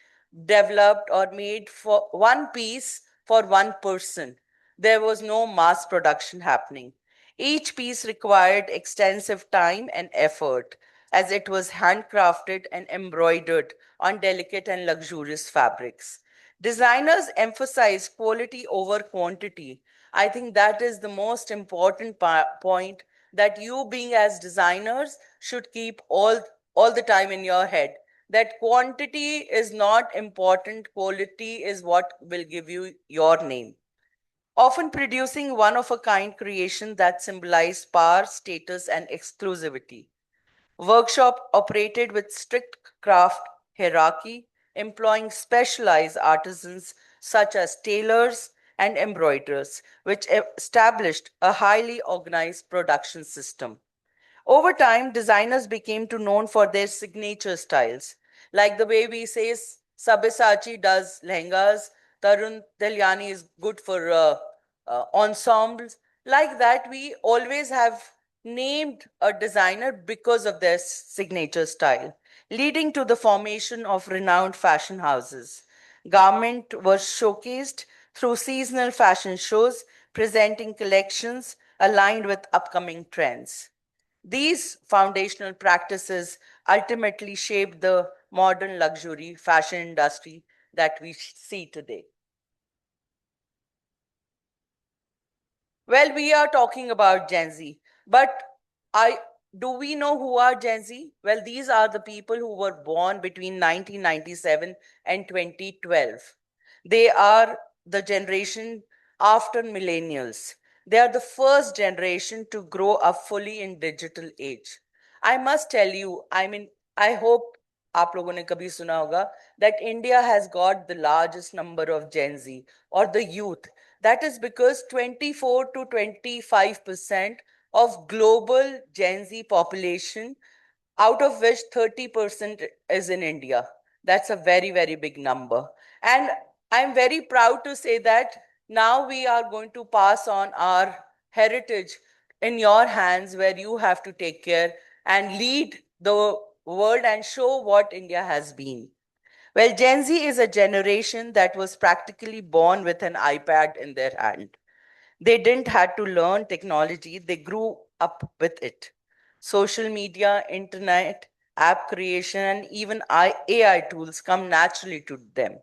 developed or made for one piece for one person. There was no mass production happening. Each piece required extensive time and effort as it was handcrafted and embroidered on delicate and luxurious fabrics. Designers emphasize quality over quantity. I think that is the most important point that you being as designers should keep all the time in your head, that quantity is not important, quality is what will give you your name. Often producing one of a kind creation that symbolize power, status, and exclusivity. Workshop operated with strict craft hierarchy, employing specialized artisans such as tailors and embroiderers, which established a highly organized production system. Over time, designers became to known for their signature styles, like the way we say Sabyasachi does lehengas, Tarun Talyani is good for ensembles. Like that, we always have named a designer because of their signature style, leading to the formation of renowned fashion houses. Garment was showcased through seasonal fashion shows, presenting collections aligned with upcoming trends. These foundational practices ultimately shaped the modern luxury fashion industry that we see today. Well, we are talking about Gen Z, but I do we know who are Gen Z? Well, these are the people who were born between 1997 and 2012. They are the generation after millennials. They are the first generation to grow up fully in digital age. I must tell you, I mean, I hope आप लोगों ने कभी सुना होगा that India has got the largest number of Gen Z or the youth. That is because 24 to 25% of global Gen Z population, out of which 30% is in India. That's a very, very big number. And I'm very proud to say that now we are going to pass on our heritage in your hands, where you have to take care and lead the world and show what India has been. Well, Gen Z is a generation that was practically born with an iPad in their hand. They didn't have to learn technology, they grew up with it. Social media, internet, app creation, and even AI tools come naturally to them.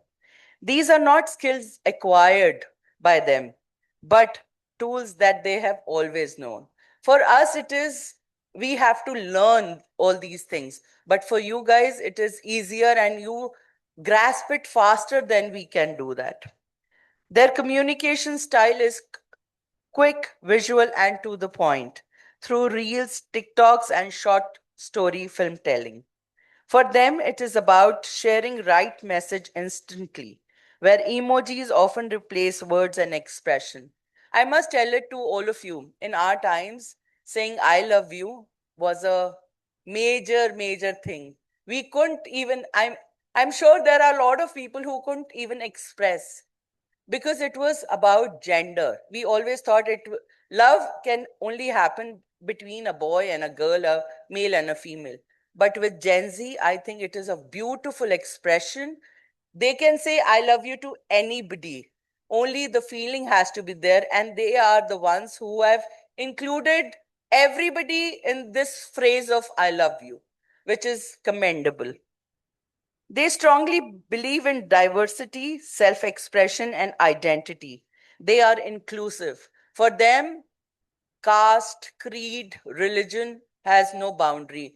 These are not skills acquired by them, but tools that they have always known. For us, it is we have to learn all these things. But for you guys, it is easier and you grasp it faster than we can do that. Their communication style is quick, visual, and to the point through reels, TikToks, and short story film telling. For them, it is about sharing right message instantly, where emojis often replace words and expression. I must tell it to all of you. In our times, saying I love you was a major thing. We couldn't even, I'm sure there are a lot of people who couldn't even express because it was about gender. We always thought love can only happen between a boy and a girl, a male and a female. But with Gen Z, I think it is a beautiful expression. They can say I love you to anybody. Only the feeling has to be there, and they are the ones who have included everybody in this phrase of I love you, which is commendable. They strongly believe in diversity, self expression, and identity. They are inclusive. For them, caste, creed, religion has no boundary.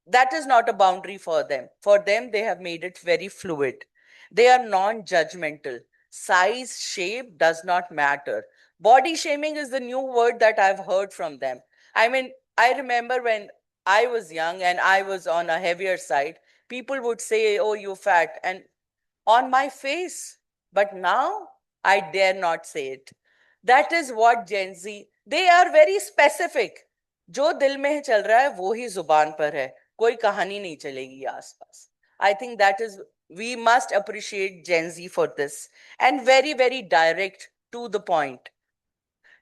That is not a boundary for them. For them, they have made it very fluid. They are non judgmental. Size, shape does not matter. Body shaming is the new word that I've heard from them. I mean, I remember when I was young and I was on a heavier side, people would say, "Oh, you're fat," and on my face. But now I dare not say it. That is what Gen Z, they are very specific. जो दिल में चल रहा है वो ही जुबान पर है कोई कहानी नहीं चलेगी आसपास. I think that is, we must appreciate Gen Z for this, and very direct to the point.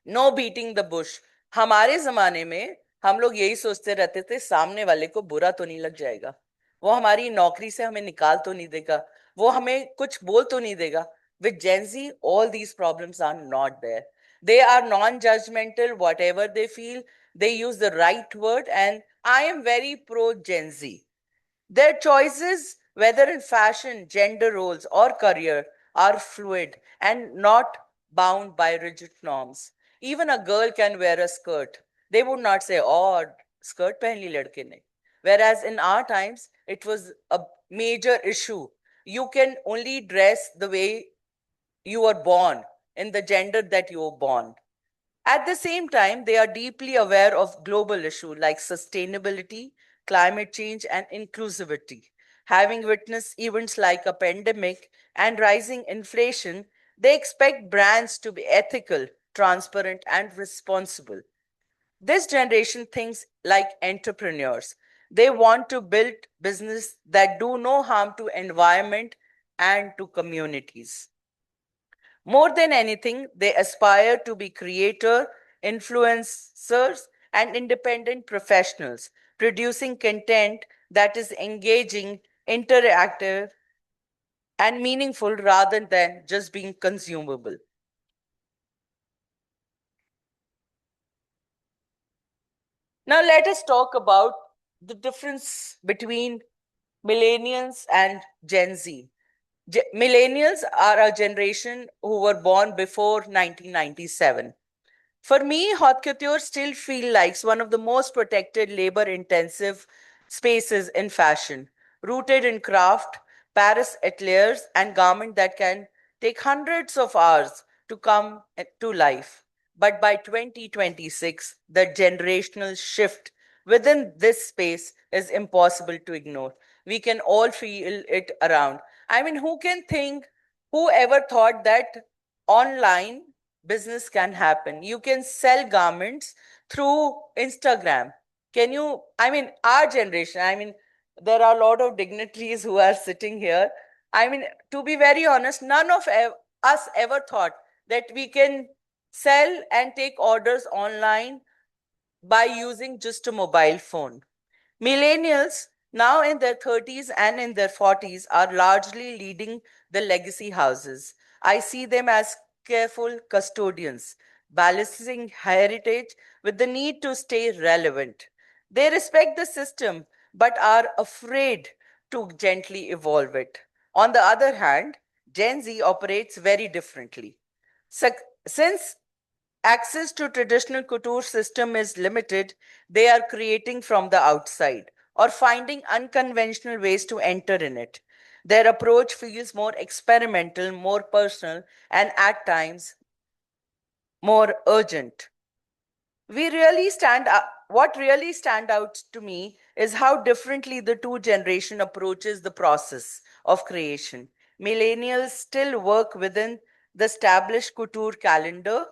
No beating the bush. हमारे जमाने में हम लोग यही सोचते रहते थे सामने वाले को बुरा तो नहीं लग जाएगा, वो हमारी नौकरी से हमें निकाल तो नहीं देगा, वो हमें कुछ बोल तो नहीं देगा. With Gen Z, all these problems are not there. They are non-judgmental. Whatever they feel, they use the right word, and I am very pro Gen Z. Their choices, whether in fashion, gender roles, or career, are fluid and not bound by rigid norms. Even a girl can wear a skirt. They would not say, "Oh, skirt pehn li ladke ne." Whereas in our times, it was a major issue. You can only dress the way you were born, in the gender that you were born. At the same time, they are deeply aware of global issues like sustainability, climate change, and inclusivity. Having witnessed events like a pandemic and rising inflation, they expect brands to be ethical, transparent, and responsible. This generation thinks like entrepreneurs. They want to build business that do no harm to environment and to communities. More than anything, they aspire to be creator, influencers, and independent professionals, producing content that is engaging, interactive, and meaningful rather than just being consumable. Now, let us talk about the difference between millennials and Gen Z. Millennials are a generation who were born before 1997. For me, haute couture still feels like one of the most protected labor intensive spaces in fashion, rooted in craft, Paris ateliers, and garment that can take hundreds of hours to come to life. But by 2026, the generational shift within this space is impossible to ignore. We can all feel it around. I mean, who can think, who ever thought that online business can happen? You can sell garments through Instagram. Can you? I mean, our generation, I mean, there are a lot of dignitaries who are sitting here. I mean, to be very honest, none of us ever thought that we can sell and take orders online by using just a mobile phone. Millennials, now in their 30s and in their 40s, are largely leading the legacy houses. I see them as careful custodians, balancing heritage with the need to stay relevant. They respect the system but are afraid to gently evolve it. On the other hand, Gen Z operates very differently. Since access to traditional couture system is limited, they are creating from the outside or finding unconventional ways to enter in it. Their approach feels more experimental, more personal, and at times more urgent. What really stand out to me is how differently the two generation approaches the process of creation. Millennials still work within the established couture calendar,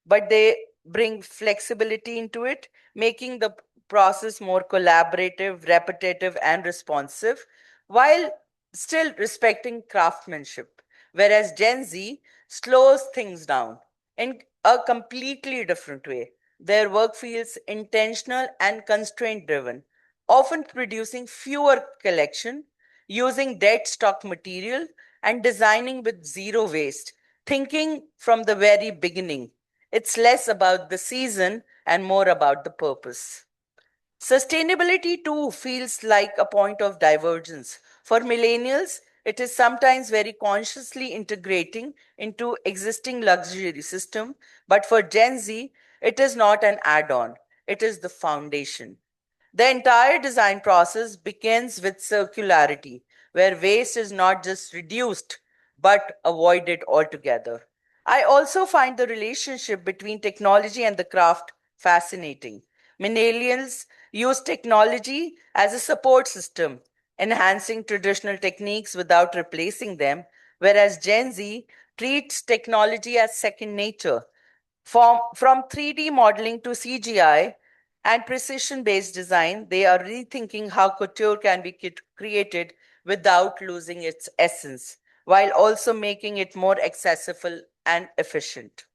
but they bring flexibility into it, making the process more collaborative, repetitive, and responsive, while still respecting craftsmanship. Whereas Gen Z slows things down in a completely different way. Their work feels intentional and constraint driven, often producing fewer collection, using dead stock material, and designing with zero waste, thinking from the very beginning. It's less about the season and more about the purpose. Sustainability too feels like a point of divergence. For millennials, it is sometimes very consciously integrating into existing luxury system, but for Gen Z, it is not an add-on, it is the foundation. The entire design process begins with circularity, where waste is not just reduced but avoided altogether. I also find the relationship between technology and the craft fascinating. Millennials use technology as a support system, enhancing traditional techniques without replacing them, whereas Gen Z treats technology as second nature. From 3D modeling to CGI and precision based design, they are rethinking how couture can be created without losing its essence, while also making it more accessible and efficient.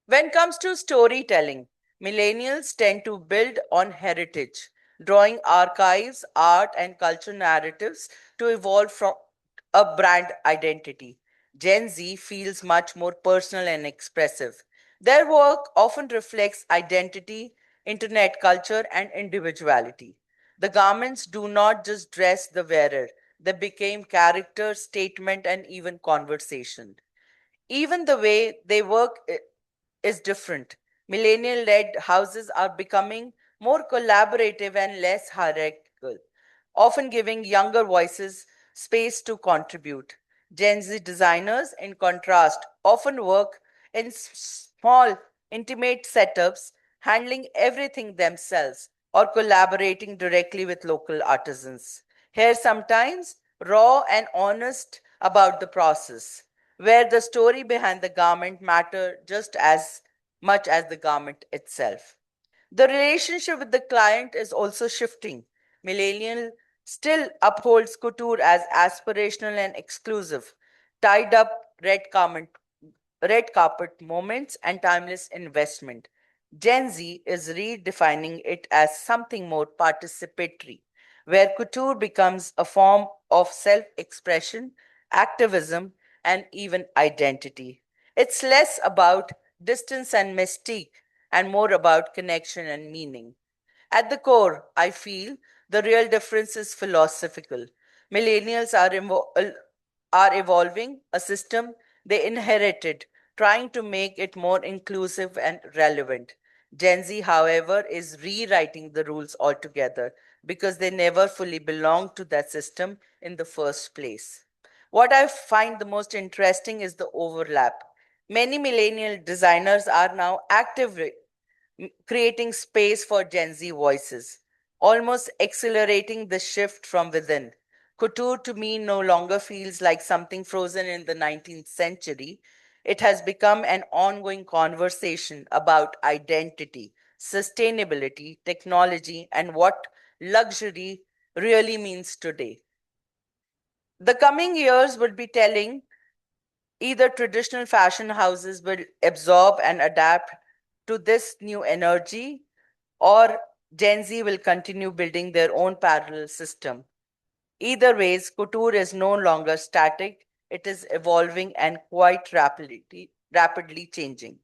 When it comes to storytelling, millennials tend to build on heritage, drawing archives, art, and culture narratives to evolve from a brand identity. Gen Z feels much more personal and expressive. Their work often reflects identity, internet culture, and individuality. The garments do not just dress the wearer, they became character, statement, and even conversation. Even the way they work is different. Millennial led houses are becoming more collaborative and less hierarchical, often giving younger voices space to contribute. Gen Z designers, in contrast, often work in small, intimate setups, handling everything themselves or collaborating directly with local artisans. Here, sometimes raw and honest about the process, where the story behind the garment matter just as much as the garment itself. The relationship with the client is also shifting. Millennial still upholds couture as aspirational and exclusive, tied up red carpet moments and timeless investment. Gen Z is redefining it as something more participatory, where couture becomes a form of self expression, activism, and even identity. It's less about distance and mystique and more about connection and meaning. At the core, I feel the real difference is philosophical. Millennials are evolving a system they inherited, trying to make it more inclusive and relevant. Gen Z, however, is rewriting the rules altogether because they never fully belonged to that system in the first place. What I find the most interesting is the overlap. Many millennial designers are now actively creating space for Gen Z voices, almost accelerating the shift from within. Couture to me no longer feels like something frozen in the 19th century. It has become an ongoing conversation about identity, sustainability, technology, and what luxury really means today. The coming years will be telling. Either traditional fashion houses will absorb and adapt to this new energy, or Gen Z will continue building their own parallel system. Either ways, couture is no longer static, it is evolving and quite rapidly changing.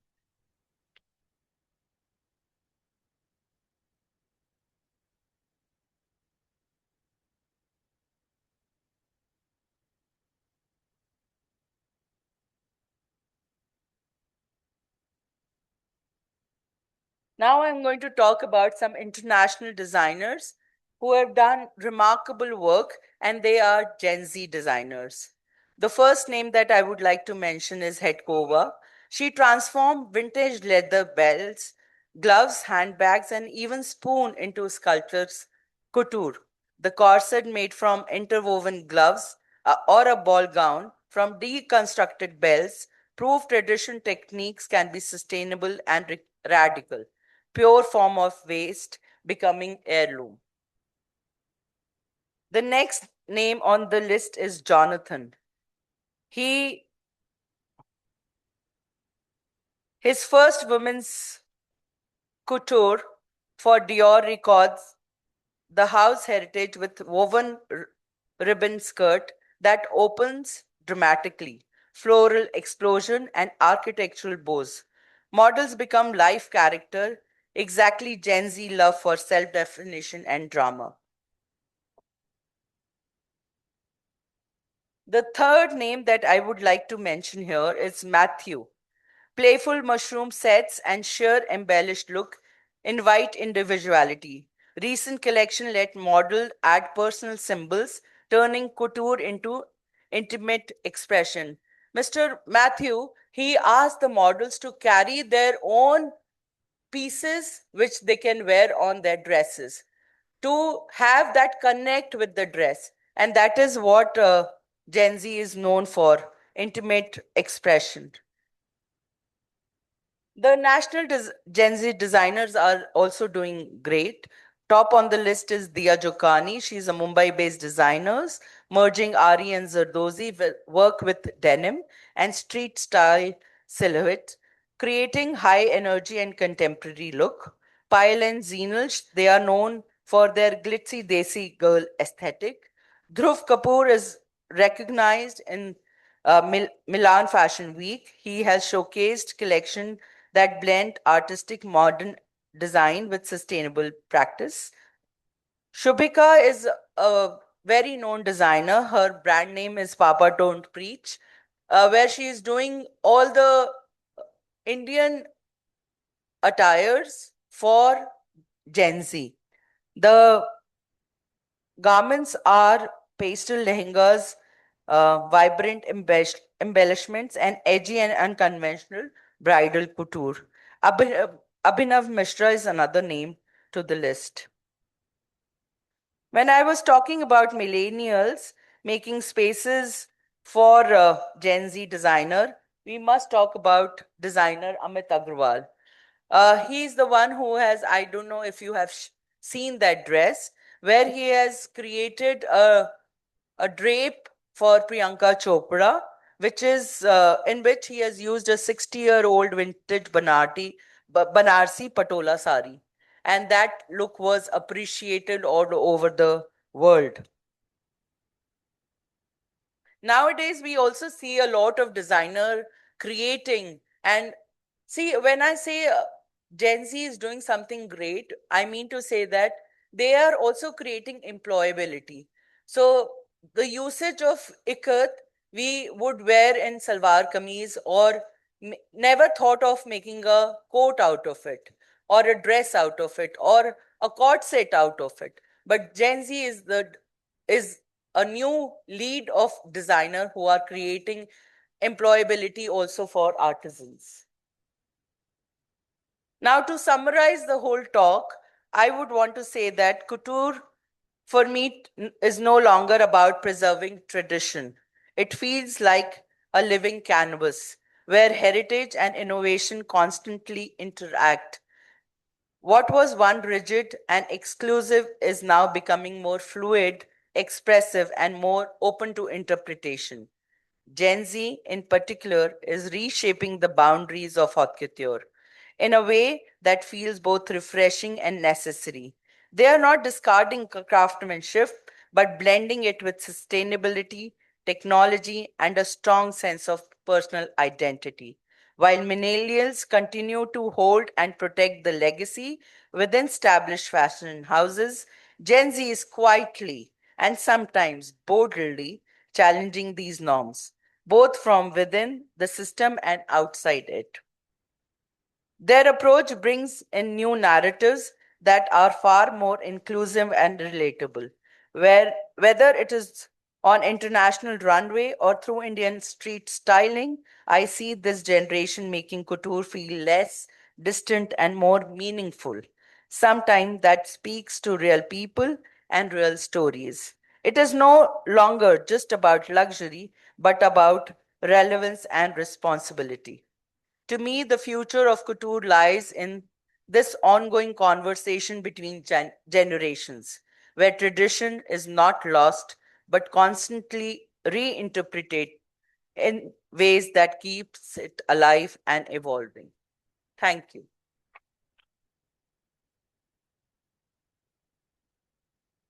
Now I'm going to talk about some international designers who have done remarkable work, and they are Gen Z designers. The first name that I would like to mention is Headkova. She transformed vintage leather belts, gloves, handbags, and even spoon into sculptures couture. The corset made from interwoven gloves or a ball gown from deconstructed belts prove tradition techniques can be sustainable and radical. Pure form of waste becoming heirloom. The next name on the list is Jonathan. His first women's couture for Dior records the house heritage with woven ribbon skirt that opens dramatically, floral explosion and architectural bows. Models become life character, exactly Gen Z love for self-definition and drama. The third name that I would like to mention here is Matthew. Playful mushroom sets and sheer embellished look invite individuality. Recent collection let model add personal symbols, turning couture into intimate expression. Mr. Matthew, he asked the models to carry their own pieces which they can wear on their dresses to have that connect with the dress. And that is what Gen Z is known for, intimate expression. The national Gen Z designers are also doing great. Top on the list is Dia Jokani. She's a Mumbai-based designer, merging Ari and Zardozi with work with denim and street style silhouette, creating high energy and contemporary look. Payal and Zenil, they are known for their glitzy desi girl aesthetic. Dhruv Kapoor is recognized in Milan Fashion Week. He has showcased collection that blend artistic modern design with sustainable practice. Shubhika is a very known designer. Her brand name is Papa Don't Preach, where she is doing all the Indian attires for Gen Z. The garments are pastel lehengas, vibrant embellishments, and edgy and unconventional bridal couture. Abhinav Mishra is another name to the list. When I was talking about millennials making spaces for Gen Z designer, we must talk about designer Amit Agrawal. He's the one who has, I don't know if you have seen that dress, where he has created a drape for Priyanka Chopra, which is in which he has used a 60-year-old vintage Banarsi Patola sari. And that look was appreciated all over the world. Nowadays, we also see a lot of designer creating. And see, when I say Gen Z is doing something great, I mean to say that they are also creating employability. So the usage of ikat we would wear in salwar kameez or never thought of making a coat out of it or a dress out of it or a cord set out of it. But Gen Z is a new lead of designer who are creating employability also for artisans. Now, to summarize the whole talk, I would want to say that couture for me is no longer about preserving tradition. It feels like a living canvas where heritage and innovation constantly interact. What was once rigid and exclusive is now becoming more fluid, expressive, and more open to interpretation. Gen Z, in particular, is reshaping the boundaries of haute couture in a way that feels both refreshing and necessary. They are not discarding craftsmanship, but blending it with sustainability, technology, and a strong sense of personal identity. While millennials continue to hold and protect the legacy within established fashion houses, Gen Z is quietly and sometimes boldly challenging these norms, both from within the system and outside it. Their approach brings in new narratives that are far more inclusive and relatable. Whether it is on international runway or through Indian street styling, I see this generation making couture feel less distant and more meaningful. Sometimes that speaks to real people and real stories. It is no longer just about luxury, but about relevance and responsibility. To me, the future of couture lies in this ongoing conversation between generations, where tradition is not lost but constantly reinterpreted in ways that keeps it alive and evolving. Thank you.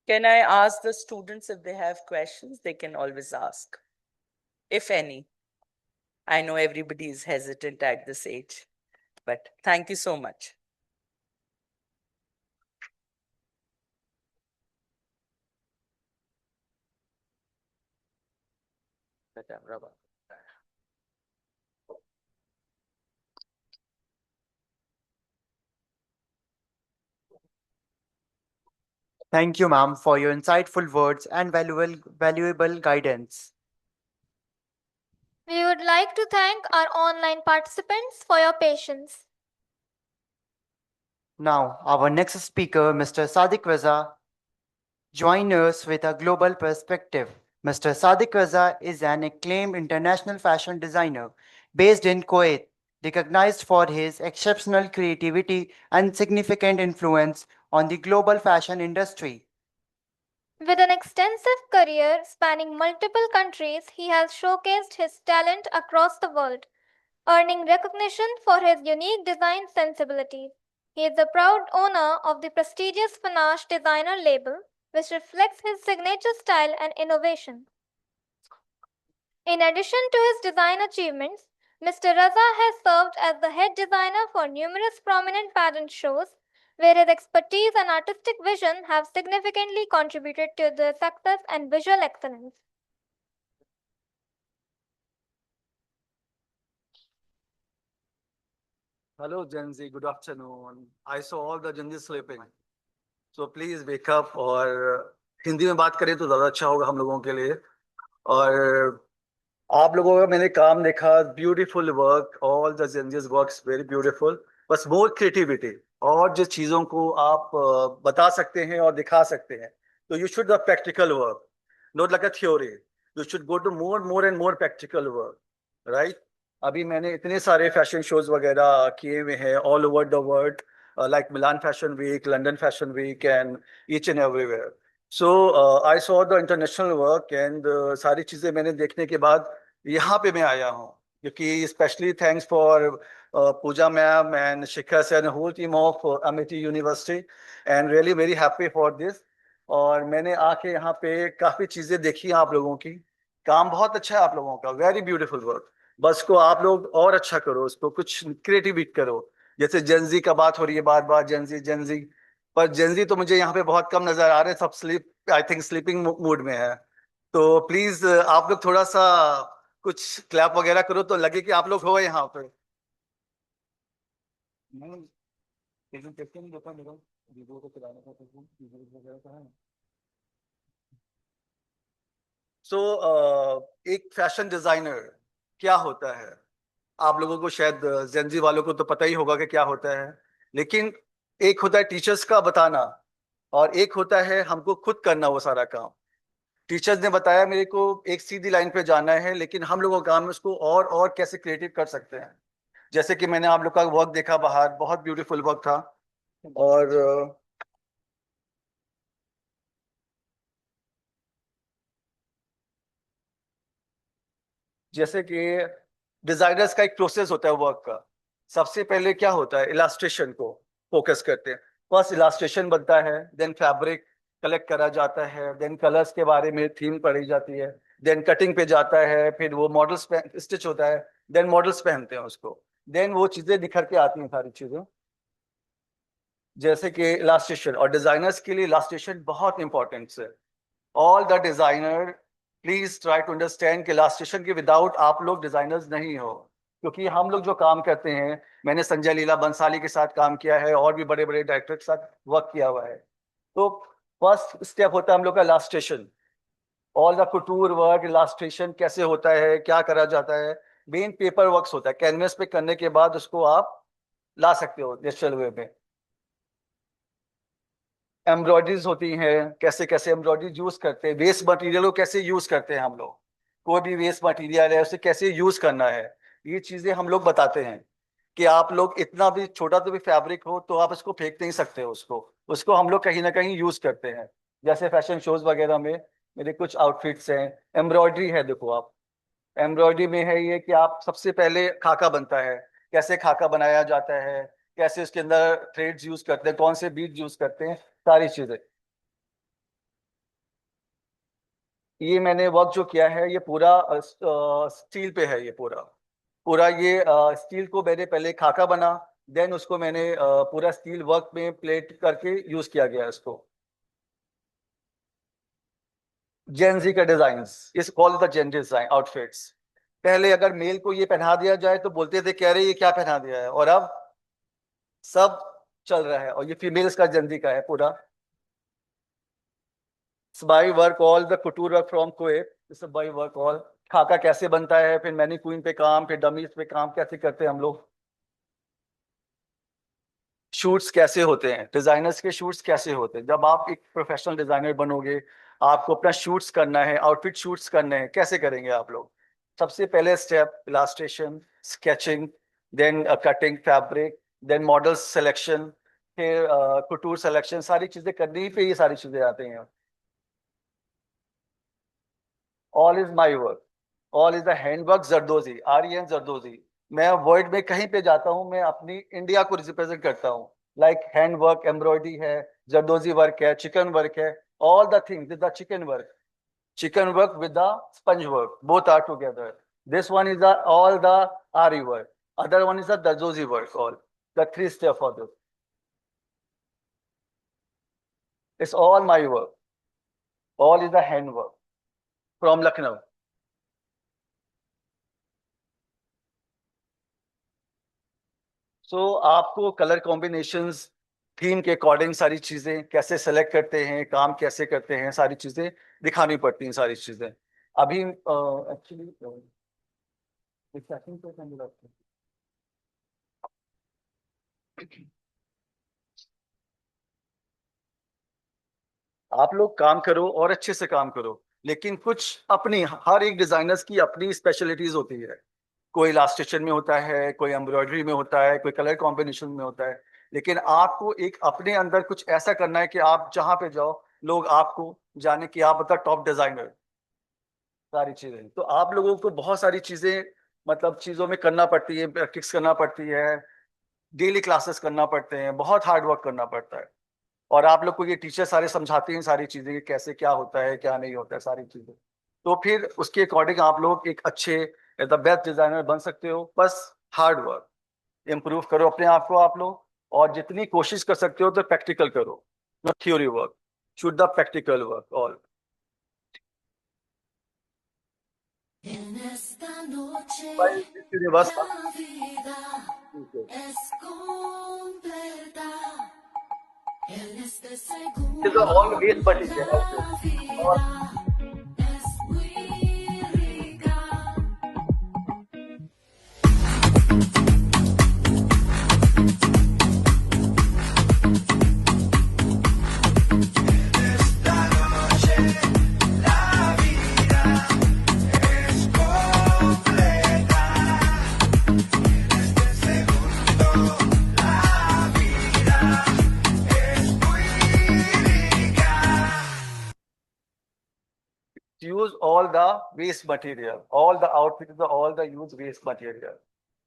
Can I ask the students if they have questions? They can always ask, if any. I know everybody is hesitant at this age, but thank you so much. Thank you, ma'am, for your insightful words and valuable guidance. We would like to thank our online participants for your patience. Now, our next speaker, Mr. Sadiq Raza, join us with a global perspective. Mr. Sadiq Raza is an acclaimed international fashion designer based in Kuwait, recognized for his exceptional creativity and significant influence on the global fashion industry. With an extensive career spanning multiple countries, he has showcased his talent across the world, earning recognition for his unique design sensibilities. He is the proud owner of the prestigious Panache designer label, which reflects his signature style and innovation. In addition to his design achievements, Mr. Raza has served as the head designer for numerous prominent pageant shows, where his expertise and artistic vision have significantly contributed to their success and visual excellence. Hello, Gen Z. Good afternoon. I saw all the Gen Z sleeping. So please wake up और हिंदी में बात करें तो ज़्यादा अच्छा होगा हम लोगों के लिए और आप लोगों का मैंने काम देखा beautiful work all the Gen Z's works very beautiful बस मोर क्रिएटिविटी और जिस चीज़ों को आप बता सकते हैं और दिखा सकते हैं तो you should the practical work not like a theory you should go to more and more practical work right अभी मैंने इतने सारे फैशन शोज वगैरह किए हुए हैं all over the world like Milan Fashion Week, London Fashion Week, and each and everywhere. So I saw the international work and सारी चीजें मैंने देखने के बाद यहाँ पे मैं आया हूँ क्योंकि specially thanks for Pooja ma'am and Shikhar sir and whole team of Amethi university and really very happy for this और मैंने आके यहाँ पे काफी चीजें देखी आप लोगों की काम बहुत अच्छा है आप लोगों का वेरी ब्यूटीफुल वर्क बस को आप लोग और अच्छा करो उसको कुछ क्रिएटिविटी करो जैसे जेंजी का बात हो रही है बार बार जेंजी जेंजी पर जेंजी तो मुझे यहाँ पे बहुत कम नजर आ रहे हैं सब sleep I think sleeping mood में है तो प्लीज आप लोग थोड़ा सा कुछ क्लैप वगैरह करो तो लगे कि आप लोग हो यहाँ पे सो एक फैशन डिजाइनर क्या होता है आप लोगों को शायद जेंजी वालों को तो पता ही होगा कि क्या होता है लेकिन एक होता है टीचर्स का बताना और एक होता है हमको खुद करना वो सारा काम टीचर्स ने बताया मेरे को एक सीधी लाइन पे जाना है लेकिन हम लोगों का काम है उसको और कैसे क्रिएटिव कर सकते हैं जैसे कि मैंने आप लोग का वर्क देखा बाहर बहुत ब्यूटीफुल वर्क था और जैसे कि डिजाइनर्स का एक प्रोसेस होता है वर्क का सबसे पहले क्या होता है इलास्ट्रेशन को फोकस करते हैं फर्स्ट इलास्ट्रेशन बनता है देन फैब्रिक कलेक्ट करा जाता है देन कलर्स के बारे में थीम पढ़ी जाती है देन कटिंग पे जाता है फिर वो मॉडल्स स्टिच होता है देन मॉडल्स पहनते हैं उसको देन वो चीजें निखर के आती हैं सारी चीजें जैसे कि इलास्ट्रेशन और डिजाइनर्स के लिए इलास्ट्रेशन बहुत इंपॉर्टेंट है all the designer please try to understand कि इलास्ट्रेशन के विदाउट आप लोग डिजाइनर्स नहीं हो क्योंकि हम लोग जो काम करते हैं, मैंने संजय लीला बंसाली के साथ काम किया है और भी बड़े बड़े डायरेक्टर के साथ वर्क किया हुआ है। तो फर्स्ट स्टेप होता है हम लोग का illustration, all the couture work, illustration कैसे होता है, क्या करा जाता है, मेन पेपर वर्क्स होता है। कैनवस पे करने के बाद उसको आप ला सकते हो डिजिटल वे में। एम्ब्रॉयडरीज होती हैं, कैसे कैसे एम्ब्रॉयडरी यूज करते हैं, वेस्ट मटेरियल को कैसे यूज करते हैं हम लोग, कोई भी वेस्ट मटेरियल है उसे कैसे यूज करना है, ये चीजें हम लोग बताते हैं। कि आप लोग इतना भी छोटा तो भी फैब्रिक हो तो आप उसको फेंक नहीं सकते हो, उसको उसको हम लोग कहीं ना कहीं यूज करते हैं। जैसे फैशन शोज वगैरह में मेरे कुछ आउटफिट्स हैं, एम्ब्रॉयडरी है, देखो आप, एम्ब्रॉयडरी में है ये कि आप सबसे पहले खाका बनता है, कैसे खाका बनाया जाता है, कैसे उसके अंदर थ्रेड्स यूज करते हैं, कौन से बीड यूज करते हैं, सारी चीजें। ये मैंने वर्क जो किया है ये पूरा स्टील पे है, ये पूरा पूरा ये स्टील को मैंने पहले खाका बना, देन उसको मैंने पूरा स्टील वर्क में प्लेट करके यूज किया गया है इसको। जेनजी का डिजाइन इस call the gen design outfits. पहले अगर मेल को ये पहना दिया जाए तो बोलते थे कह रहे ये क्या पहना दिया है, और अब सब चल रहा है, और ये फीमेल्स का जेनजी का है पूरा। By work all the couture work from कोएप, इस बाई वर्क ऑल। खाका कैसे बनता है, फिर मैनीक्वीन पे काम, फिर डमीज पे काम कैसे करते हैं हम लोग, शूट्स कैसे होते हैं, डिजाइनर्स के शूट्स कैसे होते हैं। जब आप एक प्रोफेशनल डिजाइनर बनोगे, आपको अपना शूट्स करना है, आउटफिट शूट्स करने हैं, कैसे करेंगे आप लोग। सबसे पहले step illustration, sketching, then cutting fabric, then model selection, फिर कुटूर सिलेक्शन, सारी चीजें करनी ही पे ये सारी चीजें आती हैं। All is my work, all is the handwork zardozi, Aryan Zardozi. मैं वर्ल्ड में कहीं पे जाता हूँ, मैं अपनी इंडिया को रिप्रेजेंट करता हूँ। लाइक हैंड वर्क, एम्ब्रॉयडरी है, जरदोजी वर्क है, चिकन वर्क है, all the things with the chicken work, chicken work with the sponge work, both are together. This one is the all the ari work, other one is the dazozi work, all the three step for this. It's all my work, all is the hand work from Lucknow. So आपको colour combinations, theme के according सारी चीजें कैसे select करते हैं, काम कैसे करते हैं, सारी चीजें दिखानी पड़ती हैं, सारी चीजें। अभी एक्चुअली आप लोग काम करो और अच्छे से काम करो, लेकिन कुछ अपनी, हर एक डिजाइनर्स की अपनी स्पेशलिटीज होती है। कोई इलास्ट्रेशन में होता है, कोई एम्ब्रॉयडरी में होता है, कोई कलर कॉम्बिनेशन में होता है। लेकिन आपको एक अपने अंदर कुछ ऐसा करना है कि आप जहां पे जाओ लोग आपको जाने कि आप मतलब टॉप डिजाइनर, सारी चीजें। तो आप लोगों को बहुत सारी चीजें, मतलब चीजों में करना पड़ती है, प्रैक्टिस करना पड़ती है, डेली क्लासेस करना पड़ते हैं, बहुत हार्ड वर्क करना पड़ता है। और आप लोग को ये टीचर सारे समझाते हैं सारी चीजें कि कैसे क्या होता है क्या नहीं होता है, सारी चीजें। तो फिर उसके अकॉर्डिंग आप लोग एक अच्छे द बेस्ट डिजाइनर बन सकते हो। बस हार्ड वर्क, इम्प्रूव करो अपने आप को आप लोग, और जितनी कोशिश कर सकते हो तो प्रैक्टिकल करो, not theory work, should the practical work all. En esta noche universe la vida es completa. En este is all segundo waste material also. la All vida es muy rica. Esta noche la vida es completa. En este segundo la vida es muy rica. use all the waste material, all the outfit, all the use waste material।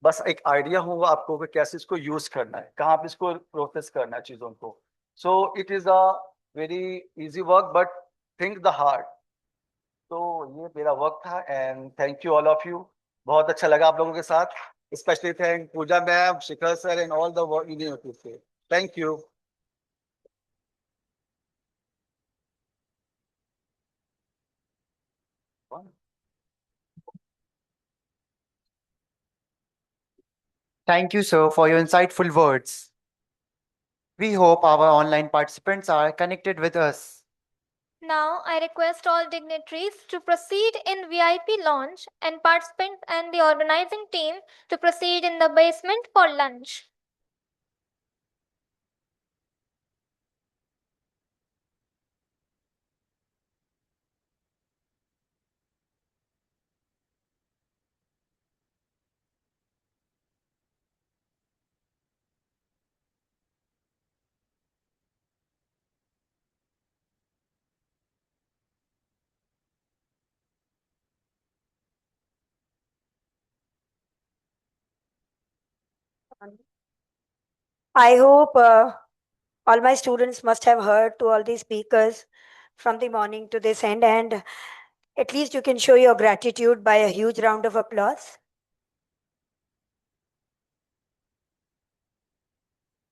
बस एक idea होगा आपको कि कैसे इसको use करना है, कहाँ पे इसको प्रोसेस करना है चीजों को। So it is a very easy work but think the heart. तो ये मेरा वर्क था, and thank you all of you. बहुत अच्छा लगा आप लोगों के साथ, specially thank Pooja ma'am, Shikhar sir and all the work university. Thank you. Thank you, sir, for your insightful words. We hope our online participants are connected with us. Now, I request all dignitaries to proceed in VIP lounge and participants and the organizing team to proceed in the basement for lunch. I hope all my students must have heard to all these speakers from the morning to this end, and at least you can show your gratitude by a huge round of applause.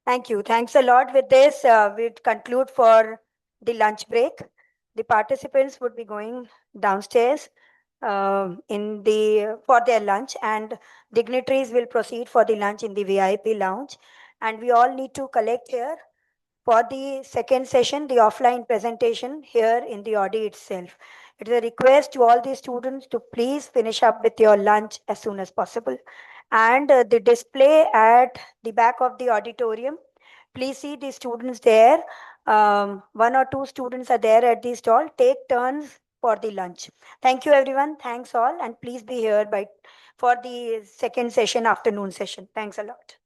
Thank you. Thanks a lot. With this, we'd conclude for the lunch break. The participants would be going downstairs in the for their lunch, and dignitaries will proceed for the lunch in the VIP lounge. And we all need to collect here for the second session, the offline presentation here in the Audi itself. It is a request to all the students to please finish up with your lunch as soon as possible. And the display at the back of the auditorium, please see the students there. One or two students are there at the stall. Take turns for the lunch. Thank you, everyone. Thanks all. And please be here for the second session, afternoon session. Thanks a lot.